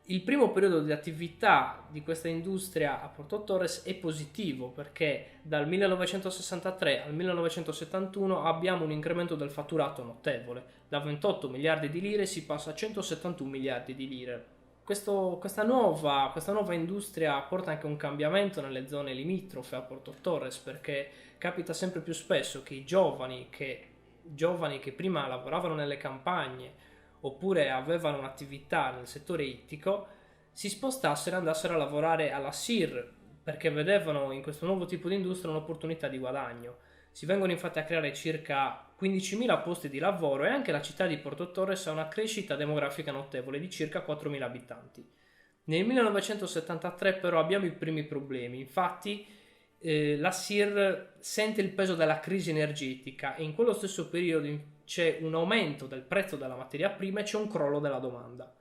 Il primo periodo di attività di questa industria a Porto Torres è positivo perché dal 1963 al 1971 abbiamo un incremento del fatturato notevole. Da 28 miliardi di lire si passa a 171 miliardi di lire. Questa nuova industria porta anche un cambiamento nelle zone limitrofe a Porto Torres perché capita sempre più spesso che i giovani che prima lavoravano nelle campagne oppure avevano un'attività nel settore ittico si spostassero e andassero a lavorare alla SIR perché vedevano in questo nuovo tipo di industria un'opportunità di guadagno. Si vengono infatti a creare circa 15.000 posti di lavoro e anche la città di Porto Torres ha una crescita demografica notevole di circa 4.000 abitanti. Nel 1973 però abbiamo i primi problemi, infatti la SIR sente il peso della crisi energetica e in quello stesso periodo c'è un aumento del prezzo della materia prima e c'è un crollo della domanda.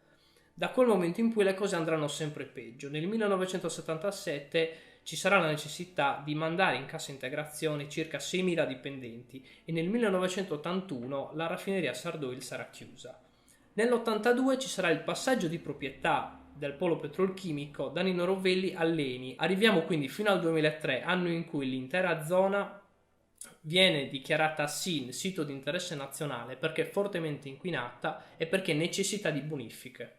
Da quel momento in poi le cose andranno sempre peggio. Nel 1977 ci sarà la necessità di mandare in cassa integrazione circa 6.000 dipendenti e nel 1981 la raffineria Sardoil sarà chiusa. Nell'82 ci sarà il passaggio di proprietà del polo petrolchimico da Nino Rovelli all'ENI. Arriviamo quindi fino al 2003, anno in cui l'intera zona viene dichiarata SIN, sito di interesse nazionale, perché è fortemente inquinata e perché necessita di bonifiche.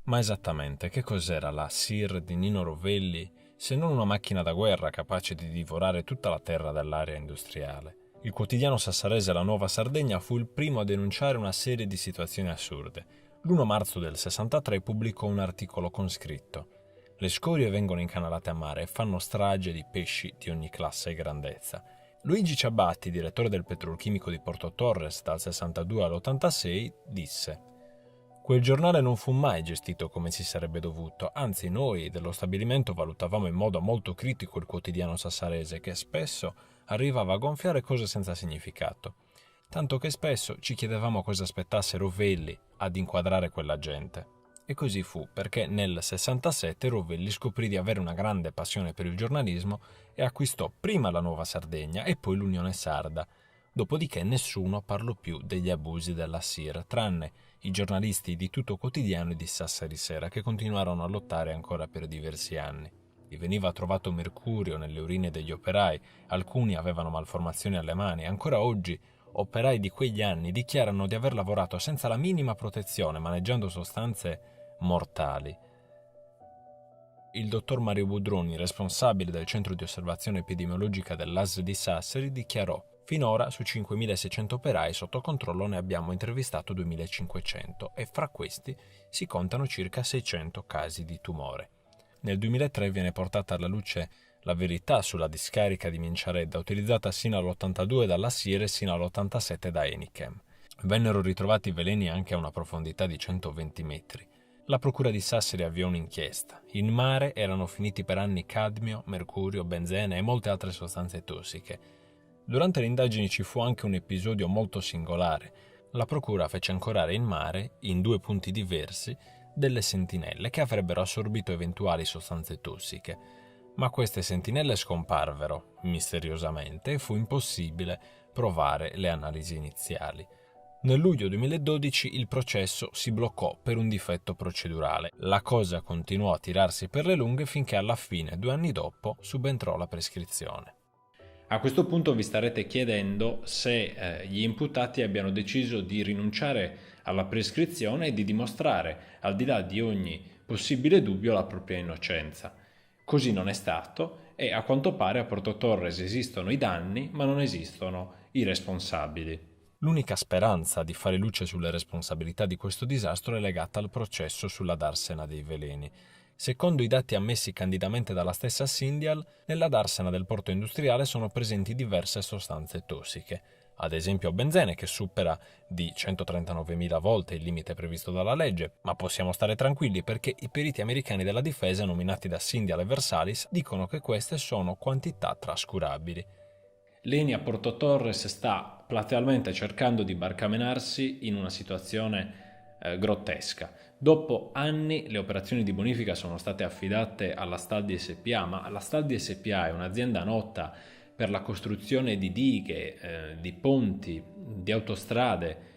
Ma esattamente che cos'era la SIR di Nino Rovelli se non una macchina da guerra capace di divorare tutta la terra dell'area industriale? Il quotidiano sassarese La Nuova Sardegna fu il primo a denunciare una serie di situazioni assurde. L'1 marzo del 63 pubblicò un articolo con scritto: le scorie vengono incanalate a mare e fanno strage di pesci di ogni classe e grandezza. Luigi Ciabatti, direttore del petrolchimico di Porto Torres dal 62 all'86, disse: quel giornale non fu mai gestito come si sarebbe dovuto, anzi noi dello stabilimento valutavamo in modo molto critico il quotidiano sassarese che spesso arrivava a gonfiare cose senza significato, tanto che spesso ci chiedevamo cosa aspettasse Rovelli ad inquadrare quella gente. E così fu, perché nel 67 Rovelli scoprì di avere una grande passione per il giornalismo e acquistò prima la Nuova Sardegna e poi l'Unione Sarda. Dopodiché nessuno parlò più degli abusi della SIR, tranne i giornalisti di Tutto Quotidiano e di Sassari Sera, che continuarono a lottare ancora per diversi anni. Gli veniva trovato mercurio nelle urine degli operai, alcuni avevano malformazioni alle mani. Ancora oggi operai di quegli anni dichiarano di aver lavorato senza la minima protezione, maneggiando sostanze mortali. Il dottor Mario Budroni, responsabile del centro di osservazione epidemiologica dell'AS di Sassari, dichiarò: finora su 5.600 operai sotto controllo ne abbiamo intervistato 2.500 e fra questi si contano circa 600 casi di tumore. Nel 2003 viene portata alla luce la verità sulla discarica di Minciaredda, utilizzata sino all'82 dalla SIR e sino all'87 da Enichem. Vennero ritrovati veleni anche a una profondità di 120 metri. La procura di Sassari avviò un'inchiesta. In mare erano finiti per anni cadmio, mercurio, benzene e molte altre sostanze tossiche. Durante le indagini ci fu anche un episodio molto singolare. La procura fece ancorare in mare, in 2 punti diversi, delle sentinelle che avrebbero assorbito eventuali sostanze tossiche. Ma queste sentinelle scomparvero misteriosamente e fu impossibile provare le analisi iniziali. Nel luglio 2012 il processo si bloccò per un difetto procedurale. La cosa continuò a tirarsi per le lunghe finché alla fine, 2 anni dopo, subentrò la prescrizione. A questo punto vi starete chiedendo se gli imputati abbiano deciso di rinunciare alla prescrizione e di dimostrare, al di là di ogni possibile dubbio, la propria innocenza. Così non è stato e a quanto pare a Porto Torres esistono i danni, ma non esistono i responsabili. L'unica speranza di fare luce sulle responsabilità di questo disastro è legata al processo sulla darsena dei veleni. Secondo i dati ammessi candidamente dalla stessa Syndial, nella darsena del porto industriale sono presenti diverse sostanze tossiche, ad esempio benzene che supera di 139.000 volte il limite previsto dalla legge, ma possiamo stare tranquilli perché i periti americani della difesa nominati da Syndial e Versalis dicono che queste sono quantità trascurabili. L'ENI a Porto Torres sta platealmente cercando di barcamenarsi in una situazione grottesca. Dopo anni le operazioni di bonifica sono state affidate alla Staldi SpA, ma la Staldi SpA è un'azienda nota per la costruzione di dighe, di ponti, di autostrade.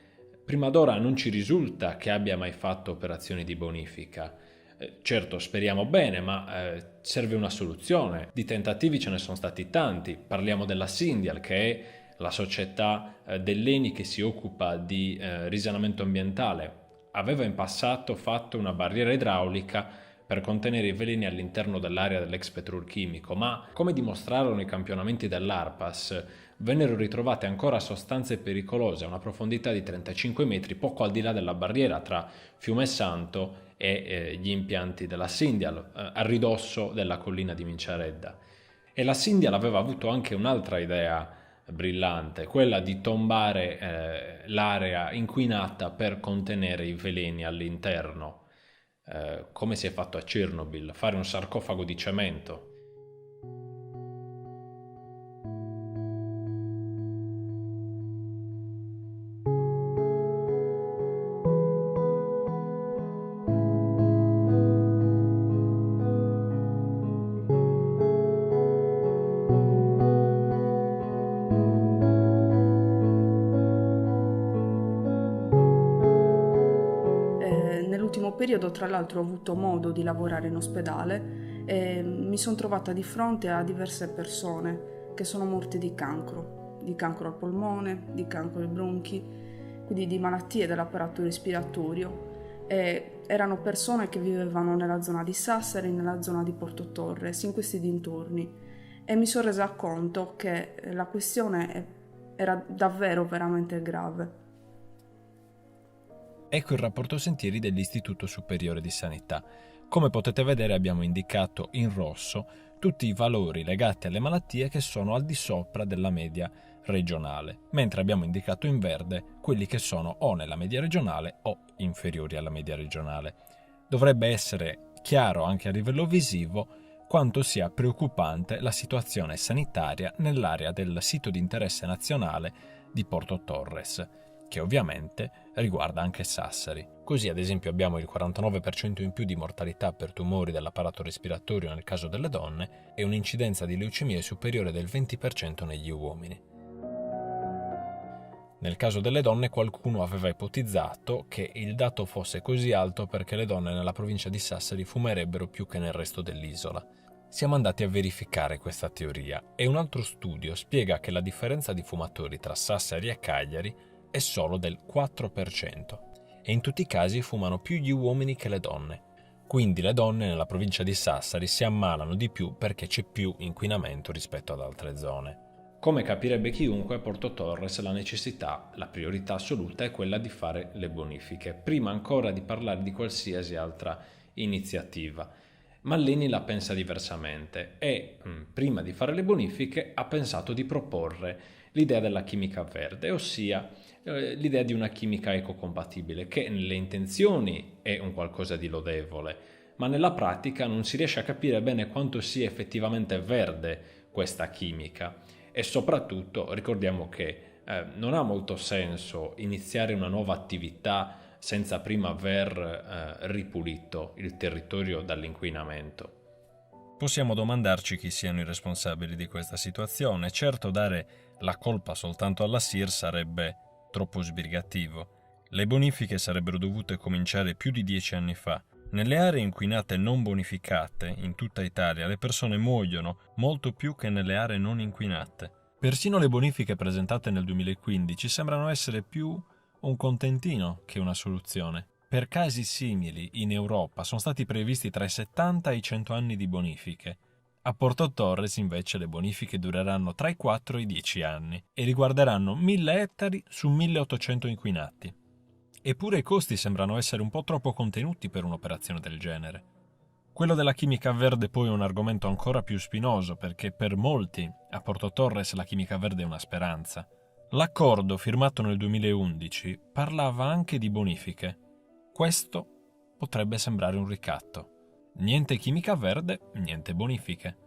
Prima d'ora non ci risulta che abbia mai fatto operazioni di bonifica. Certo, speriamo bene, ma serve una soluzione. Di tentativi ce ne sono stati tanti. Parliamo della Syndial, che è la società dell'ENI che si occupa di risanamento ambientale. Aveva in passato fatto una barriera idraulica per contenere i veleni all'interno dell'area dell'ex petrolchimico, ma come dimostrarono i campionamenti dell'ARPAS, vennero ritrovate ancora sostanze pericolose a una profondità di 35 metri, poco al di là della barriera tra Fiume Santo e gli impianti della Syndial, a ridosso della collina di Minciaredda. E la Syndial aveva avuto anche un'altra idea brillante, quella di tombare l'area inquinata per contenere i veleni all'interno, come si è fatto a Chernobyl, fare un sarcofago di cemento. Periodo, tra l'altro, ho avuto modo di lavorare in ospedale e mi sono trovata di fronte a diverse persone che sono morte di cancro al polmone, di cancro ai bronchi, quindi di malattie dell'apparato respiratorio, e erano persone che vivevano nella zona di Sassari, nella zona di Porto Torres, in questi dintorni, e mi sono resa conto che la questione era davvero veramente grave. Ecco il rapporto sentieri dell'Istituto Superiore di Sanità. Come potete vedere abbiamo indicato in rosso tutti i valori legati alle malattie che sono al di sopra della media regionale, mentre abbiamo indicato in verde quelli che sono o nella media regionale o inferiori alla media regionale. Dovrebbe essere chiaro anche a livello visivo quanto sia preoccupante la situazione sanitaria nell'area del sito di interesse nazionale di Porto Torres, che ovviamente riguarda anche Sassari. Così ad esempio abbiamo il 49% in più di mortalità per tumori dell'apparato respiratorio nel caso delle donne e un'incidenza di leucemie superiore del 20% negli uomini. Nel caso delle donne qualcuno aveva ipotizzato che il dato fosse così alto perché le donne nella provincia di Sassari fumerebbero più che nel resto dell'isola. Siamo andati a verificare questa teoria e un altro studio spiega che la differenza di fumatori tra Sassari e Cagliari è solo del 4% e in tutti i casi fumano più gli uomini che le donne. Quindi le donne nella provincia di Sassari si ammalano di più perché c'è più inquinamento rispetto ad altre zone. Come capirebbe chiunque, a Porto Torres la priorità assoluta è quella di fare le bonifiche, prima ancora di parlare di qualsiasi altra iniziativa. Ma l'ENI la pensa diversamente e, prima di fare le bonifiche, ha pensato di proporre l'idea della chimica verde, ossia l'idea di una chimica ecocompatibile, che nelle intenzioni è un qualcosa di lodevole, ma nella pratica non si riesce a capire bene quanto sia effettivamente verde questa chimica. E soprattutto ricordiamo che non ha molto senso iniziare una nuova attività senza prima aver ripulito il territorio dall'inquinamento. Possiamo domandarci chi siano i responsabili di questa situazione. Certo, dare la colpa soltanto alla SIR sarebbe troppo sbrigativo. Le bonifiche sarebbero dovute cominciare più di 10 anni fa. Nelle aree inquinate non bonificate, in tutta Italia, le persone muoiono molto più che nelle aree non inquinate. Persino le bonifiche presentate nel 2015 sembrano essere più un contentino che una soluzione. Per casi simili, in Europa sono stati previsti tra i 70 e i 100 anni di bonifiche. A Porto Torres, invece, le bonifiche dureranno tra i 4 e i 10 anni e riguarderanno 1000 ettari su 1800 inquinati. Eppure i costi sembrano essere un po' troppo contenuti per un'operazione del genere. Quello della chimica verde poi è un argomento ancora più spinoso perché per molti a Porto Torres la chimica verde è una speranza. L'accordo firmato nel 2011 parlava anche di bonifiche. Questo potrebbe sembrare un ricatto. Niente chimica verde, niente bonifiche.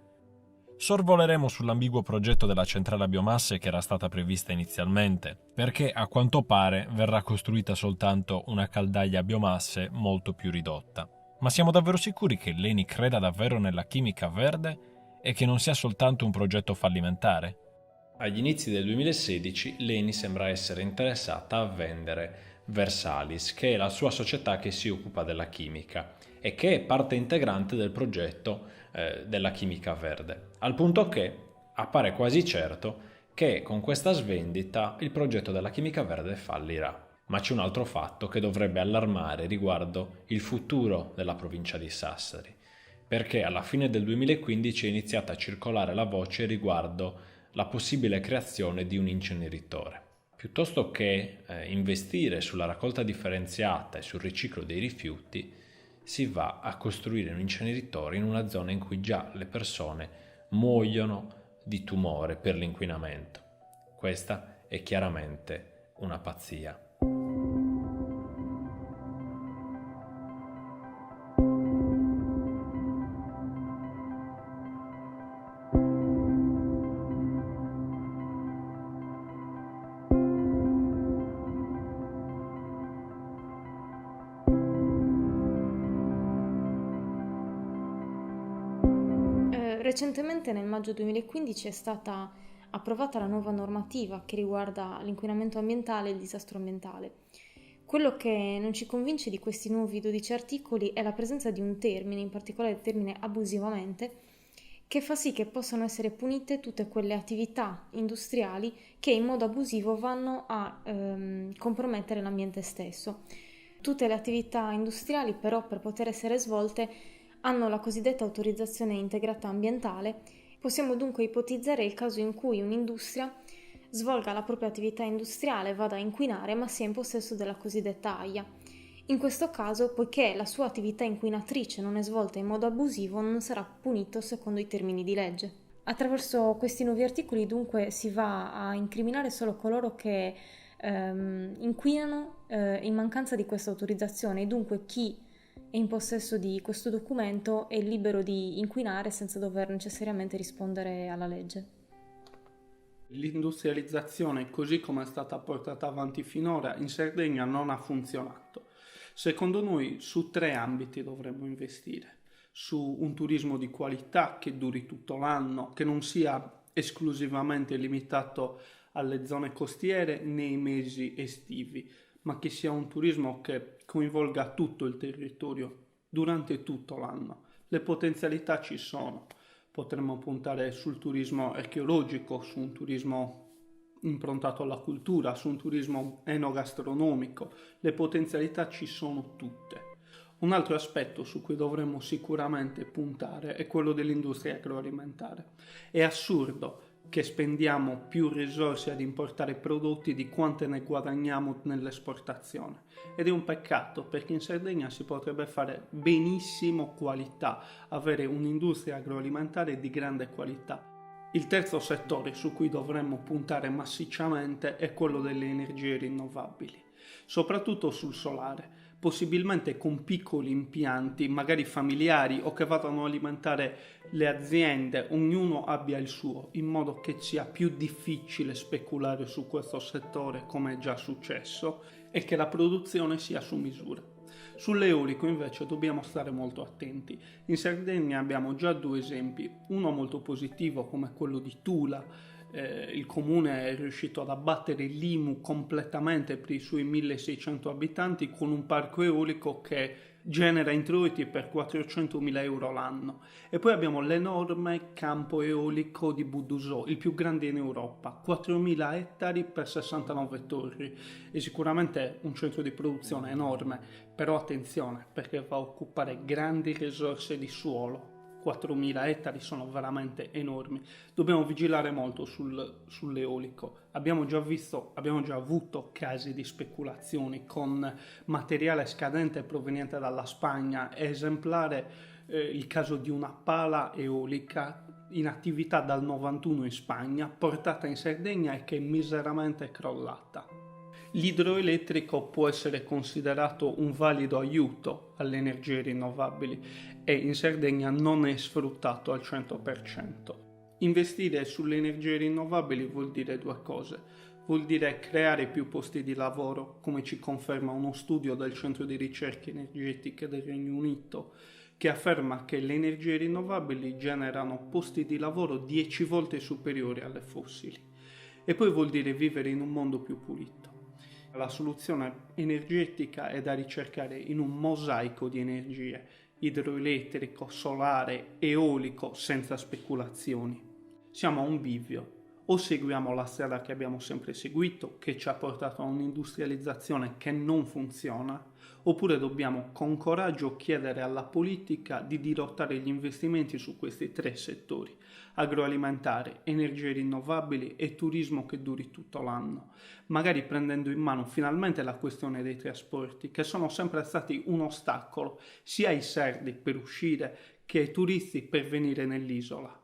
Sorvoleremo sull'ambiguo progetto della centrale a biomasse che era stata prevista inizialmente, perché a quanto pare verrà costruita soltanto una caldaia a biomasse molto più ridotta. Ma siamo davvero sicuri che l'ENI creda davvero nella chimica verde e che non sia soltanto un progetto fallimentare? Agli inizi del 2016 l'ENI sembra essere interessata a vendere Versalis, che è la sua società che si occupa della chimica e che è parte integrante del progetto della chimica verde, al punto che appare quasi certo che con questa svendita il progetto della chimica verde fallirà. Ma c'è un altro fatto che dovrebbe allarmare riguardo il futuro della provincia di Sassari, perché alla fine del 2015 è iniziata a circolare la voce riguardo la possibile creazione di un inceneritore. Piuttosto che investire sulla raccolta differenziata e sul riciclo dei rifiuti, si va a costruire un inceneritore in una zona in cui già le persone muoiono di tumore per l'inquinamento. Questa è chiaramente una pazzia. Recentemente, nel maggio 2015, è stata approvata la nuova normativa che riguarda l'inquinamento ambientale e il disastro ambientale. Quello che non ci convince di questi nuovi 12 articoli è la presenza di un termine, in particolare il termine abusivamente, che fa sì che possano essere punite tutte quelle attività industriali che in modo abusivo vanno a compromettere l'ambiente stesso. Tutte le attività industriali però, per poter essere svolte, hanno la cosiddetta autorizzazione integrata ambientale. Possiamo dunque ipotizzare il caso in cui un'industria svolga la propria attività industriale, vada a inquinare, ma sia in possesso della cosiddetta AIA. In questo caso, poiché la sua attività inquinatrice non è svolta in modo abusivo, non sarà punito secondo i termini di legge. Attraverso questi nuovi articoli, dunque, si va a incriminare solo coloro che inquinano in mancanza di questa autorizzazione, e dunque chi è in possesso di questo documento è libero di inquinare senza dover necessariamente rispondere alla legge. L'industrializzazione, così come è stata portata avanti finora, in Sardegna non ha funzionato. Secondo noi su 3 ambiti dovremmo investire: su un turismo di qualità che duri tutto l'anno, che non sia esclusivamente limitato alle zone costiere nei mesi estivi, ma che sia un turismo che coinvolga tutto il territorio durante tutto l'anno. Le potenzialità ci sono. Potremmo puntare sul turismo archeologico, su un turismo improntato alla cultura, su un turismo enogastronomico. Le potenzialità ci sono tutte. Un altro aspetto su cui dovremmo sicuramente puntare è quello dell'industria agroalimentare. È assurdo che spendiamo più risorse ad importare prodotti di quante ne guadagniamo nell'esportazione, ed è un peccato, perché in Sardegna si potrebbe fare benissimo qualità, avere un'industria agroalimentare di grande qualità. Il terzo settore su cui dovremmo puntare massicciamente è quello delle energie rinnovabili, soprattutto sul solare, possibilmente con piccoli impianti, magari familiari, o che vadano a alimentare le aziende, ognuno abbia il suo, in modo che sia più difficile speculare su questo settore, come è già successo, e che la produzione sia su misura. Sull'eolico invece dobbiamo stare molto attenti. In Sardegna abbiamo già 2 esempi, uno molto positivo come quello di Tula. Il comune è riuscito ad abbattere l'IMU completamente per i suoi 1600 abitanti con un parco eolico che genera introiti per 400.000 euro l'anno. E poi abbiamo l'enorme campo eolico di Budusò, il più grande in Europa, 4.000 ettari per 69 torri. È sicuramente un centro di produzione enorme, però attenzione, perché va a occupare grandi risorse di suolo. 4.000 ettari sono veramente enormi. Dobbiamo vigilare molto sull'eolico. Abbiamo già avuto casi di speculazioni con materiale scadente proveniente dalla Spagna. È esemplare il caso di una pala eolica in attività dal 91 in Spagna, portata in Sardegna e che è miseramente crollata. L'idroelettrico può essere considerato un valido aiuto alle energie rinnovabili e in Sardegna non è sfruttato al 100%. Investire sulle energie rinnovabili vuol dire due cose. Vuol dire creare più posti di lavoro, come ci conferma uno studio del Centro di Ricerche Energetiche del Regno Unito, che afferma che le energie rinnovabili generano posti di lavoro 10 volte superiori alle fossili. E poi vuol dire vivere in un mondo più pulito. La soluzione energetica è da ricercare in un mosaico di energie, idroelettrico, solare, eolico, senza speculazioni. Siamo a un bivio. O seguiamo la strada che abbiamo sempre seguito, che ci ha portato a un'industrializzazione che non funziona, oppure dobbiamo con coraggio chiedere alla politica di dirottare gli investimenti su questi 3 settori: agroalimentare, energie rinnovabili e turismo che duri tutto l'anno, magari prendendo in mano finalmente la questione dei trasporti, che sono sempre stati un ostacolo sia ai sardi per uscire che ai turisti per venire nell'isola.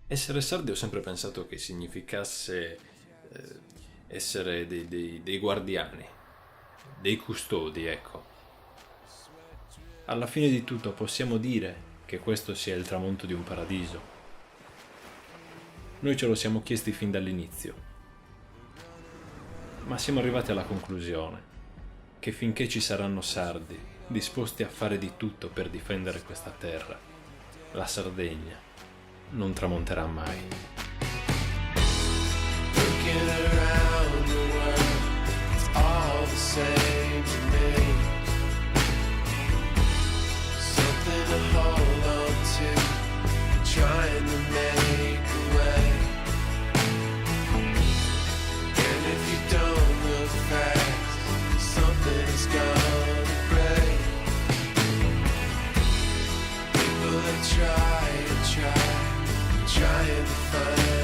Essere sardi ho sempre pensato che significasse essere dei guardiani, dei custodi, ecco. Alla fine di tutto possiamo dire che questo sia il tramonto di un paradiso. Noi ce lo siamo chiesti fin dall'inizio, ma siamo arrivati alla conclusione che finché ci saranno sardi disposti a fare di tutto per difendere questa terra, la Sardegna non tramonterà mai. Looking around the world, it's all the same to me. Something to hold on to, trying to make a way. And if you don't look fast, something's gonna break. People that try and try, trying to find